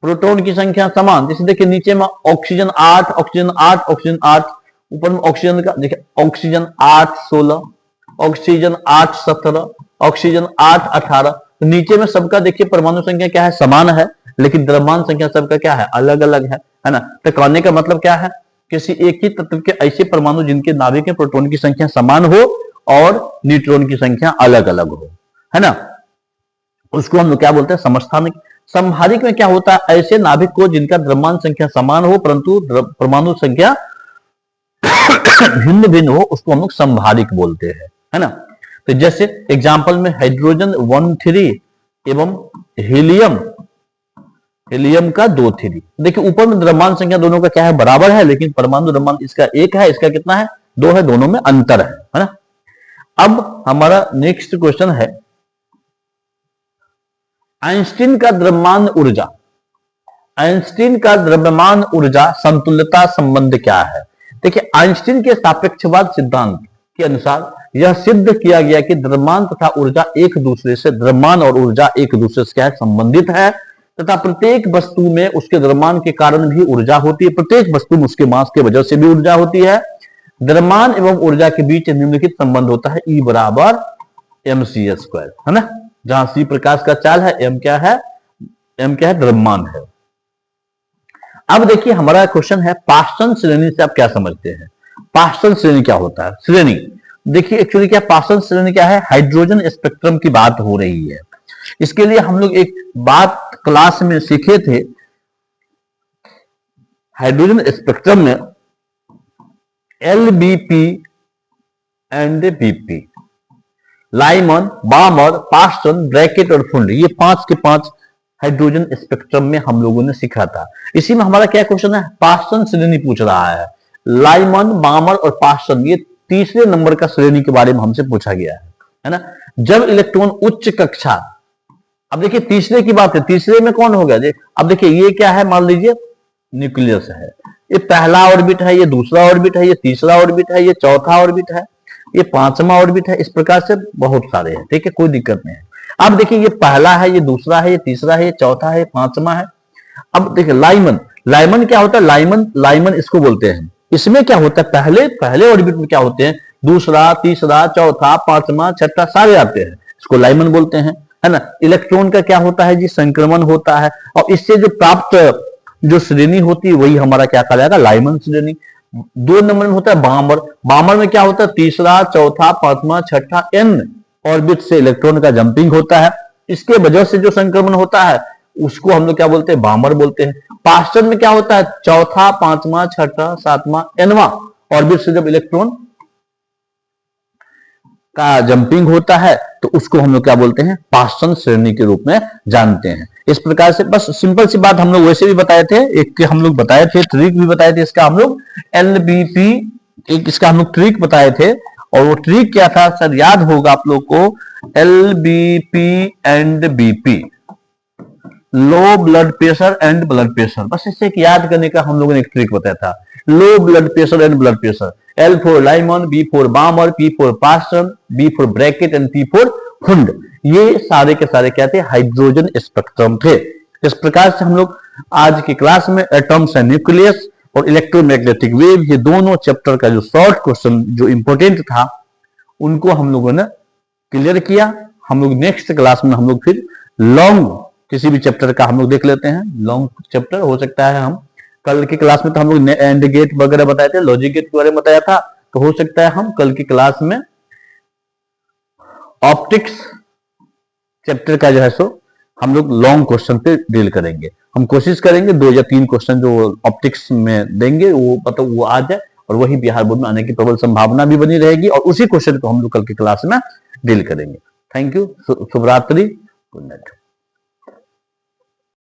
प्रोटॉन की संख्या समान, जैसे देखिए नीचे में ऑक्सीजन 8 ऑक्सीजन 8 ऑक्सीजन 8, ऊपर में ऑक्सीजन का देखिए ऑक्सीजन 8 16 ऑक्सीजन 8 17 ऑक्सीजन 8 18, तो नीचे में सबका देखिए परमाणु संख्या क्या है, समान है, लेकिन द्रव्यमान संख्या सबका क्या है, अलग अलग है ना। तो कहने का मतलब क्या है, किसी एक ही तत्व के ऐसे परमाणु जिनके नाभिक में प्रोटॉन की संख्या समान हो और न्यूट्रॉन की संख्या अलग अलग हो, है ना, उसको हम लोग क्या बोलते हैं, समस्थानिक। संभारिक में क्या होता है, ऐसे नाभिक को जिनका द्रव्यमान संख्या समान हो परंतु परमाणु संख्या भिन्न भिन्न हो, उसको हम लोग संभारिक बोलते हैं, है ना। तो जैसे एग्जांपल में हाइड्रोजन 1 3 एवं हीलियम का 2 3। देखिए ऊपर में द्रव्यमान संख्या दोनों का क्या है, बराबर है, लेकिन परमाणु द्रव्यमान इसका 1 है, इसका कितना है, 2 है, दोनों में अंतर है ना। अब हमारा नेक्स्ट क्वेश्चन है, आइंस्टीन का द्रव्यमान ऊर्जा, आइंस्टीन का द्रव्यमान ऊर्जा समतुल्यता संबंध क्या है? देखिए आइंस्टीन के सापेक्षवाद सिद्धांत के अनुसार यह सिद्ध किया गया कि द्रव्यमान तथा ऊर्जा एक दूसरे से, द्रव्यमान और ऊर्जा एक दूसरे से क्या है, संबंधित है, तथा प्रत्येक वस्तु में उसके द्रव्यमान के कारण भी ऊर्जा होती है, प्रत्येक वस्तु में उसके मास के वजह से भी ऊर्जा होती है। द्रव्यमान एवं ऊर्जा के बीच निम्नलिखित संबंध होता है, E बराबर mc², है ना, जहां C प्रकाश का चाल है, M क्या है, द्रव्यमान है। अब देखिए हमारा क्वेश्चन है, पार्सन श्रेणी से आप क्या समझते हैं? पार्सन श्रेणी क्या होता है? श्रेणी देखिए एक्चुअली क्या, पार्सन श्रेणी क्या है, हाइड्रोजन स्पेक्ट्रम की बात हो रही है। इसके लिए हम लोग एक बात क्लास में सीखे थे, हाइड्रोजन स्पेक्ट्रम में LBP and BP, Lyman, Balmer, Paschen, Brackett और फुंड, ये 5 के 5 हाइड्रोजन स्पेक्ट्रम में हम लोगों ने सीखा था। इसी में हमारा क्या क्वेश्चन है, पार्सन श्रेणी पूछ रहा है। लाइमन, बामर और पार्सन ये तीसरे नंबर का श्रेणी के बारे में हमसे पूछा गया है ना। जब इलेक्ट्रॉन उच्च कक्षा, अब देखिए तीसरे की बात है, तीसरे में कौन होगा, अब देखिए ये क्या है, मान लीजिए न्यूक्लियस है, ये पहला ऑर्बिट है, ये दूसरा ऑर्बिट है, ये तीसरा ऑर्बिट है, ये चौथा ऑर्बिट है, ये 5वां ऑर्बिट है, इस प्रकार से बहुत सारे हैं, ठीक है, कोई दिक्कत नहीं है। अब देखिए ये पहला है, ये दूसरा है, ये तीसरा है, ये चौथा है, 5वां है। अब देखिए लाइमन, लाइमन क्या होता है, लाइमन इसको बोलते हैं। इसमें क्या होता है, पहले ऑर्बिट में क्या होते हैं, दूसरा, तीसरा, चौथा, 5वां, 6वां सारे आते हैं, इसको लाइमन बोलते हैं, है ना। इलेक्ट्रॉन का क्या होता है जी, संक्रमण होता है, और इससे जो प्राप्त जो श्रेणी होती है वही हमारा क्या कहलाएगा, लाइमन श्रेणी। 2 नंबर में होता है बामर, बामर में क्या होता है, तीसरा, चौथा, 5वां, 6वां n ऑर्बिट से इलेक्ट्रॉन का जंपिंग होता है, इसके वजह से जो संक्रमण होता है उसको हम लोग क्या बोलते हैं, बामर बोलते हैं। पार्सन में क्या होता है, चौथा, 5वां, 6वां, 7वां, nवां ऑर्बिट से जब इलेक्ट्रॉन का जंपिंग होता है तो उसको हम लोग क्या बोलते हैं, पार्सन श्रेणी के रूप में जानते हैं। इस प्रकार से बस सिंपल सी बात हम लोग वैसे भी बताए थे, एक हम लोग बताए थे, ट्रिक भी बताए थे इसका हम लोग, LBP एक इसका हम लोग ट्रिक बताए थे, और वो ट्रिक क्या था सर, याद होगा आप लोग को, LBP and BP, low blood pressure and blood pressure, बस इसे याद करने का हम लोगों ने एक ट्रिक बताया था। Low blood pressure and blood pressure, L for Lyman, B for Balmer, P for Paschen, B for Brackett and P for Pfund, ये सारे के सारे क्या थे, हाइड्रोजन स्पेक्ट्रम थे। इस प्रकार से हम लोग आज की क्लास में एटम्स एंड न्यूक्लियस और इलेक्ट्रोमैग्नेटिक वेव, ये दोनों चैप्टर का जो शॉर्ट क्वेश्चन जो इंपॉर्टेंट था उनको हम लोगों ने क्लियर किया। हम लोग नेक्स्ट क्लास में हम लोग फिर लॉन्ग किसी भी चैप्टर का हम लोग देख लेते हैं, लॉन्ग चैप्टर हो सकता है, हम कल की क्लास में तो हम लोग एंड गेट वगैरह बताए थे, लॉजिक गेट के बारे में बताया था, तो हो सकता है हम कल की क्लास में ऑप्टिक्स चैप्टर का जो है सो हम लोग लॉन्ग क्वेश्चन पे डील करेंगे। हम कोशिश करेंगे 2 या 3 क्वेश्चन जो ऑप्टिक्स में देंगे वो मतलब वो आ जाए, और वही बिहार बोर्ड में आने की प्रबल संभावना भी बनी रहेगी, और उसी क्वेश्चन को हम लोग कल की क्लास में डील करेंगे। थैंक यू, शुभ रात्रि, गुड नाइट।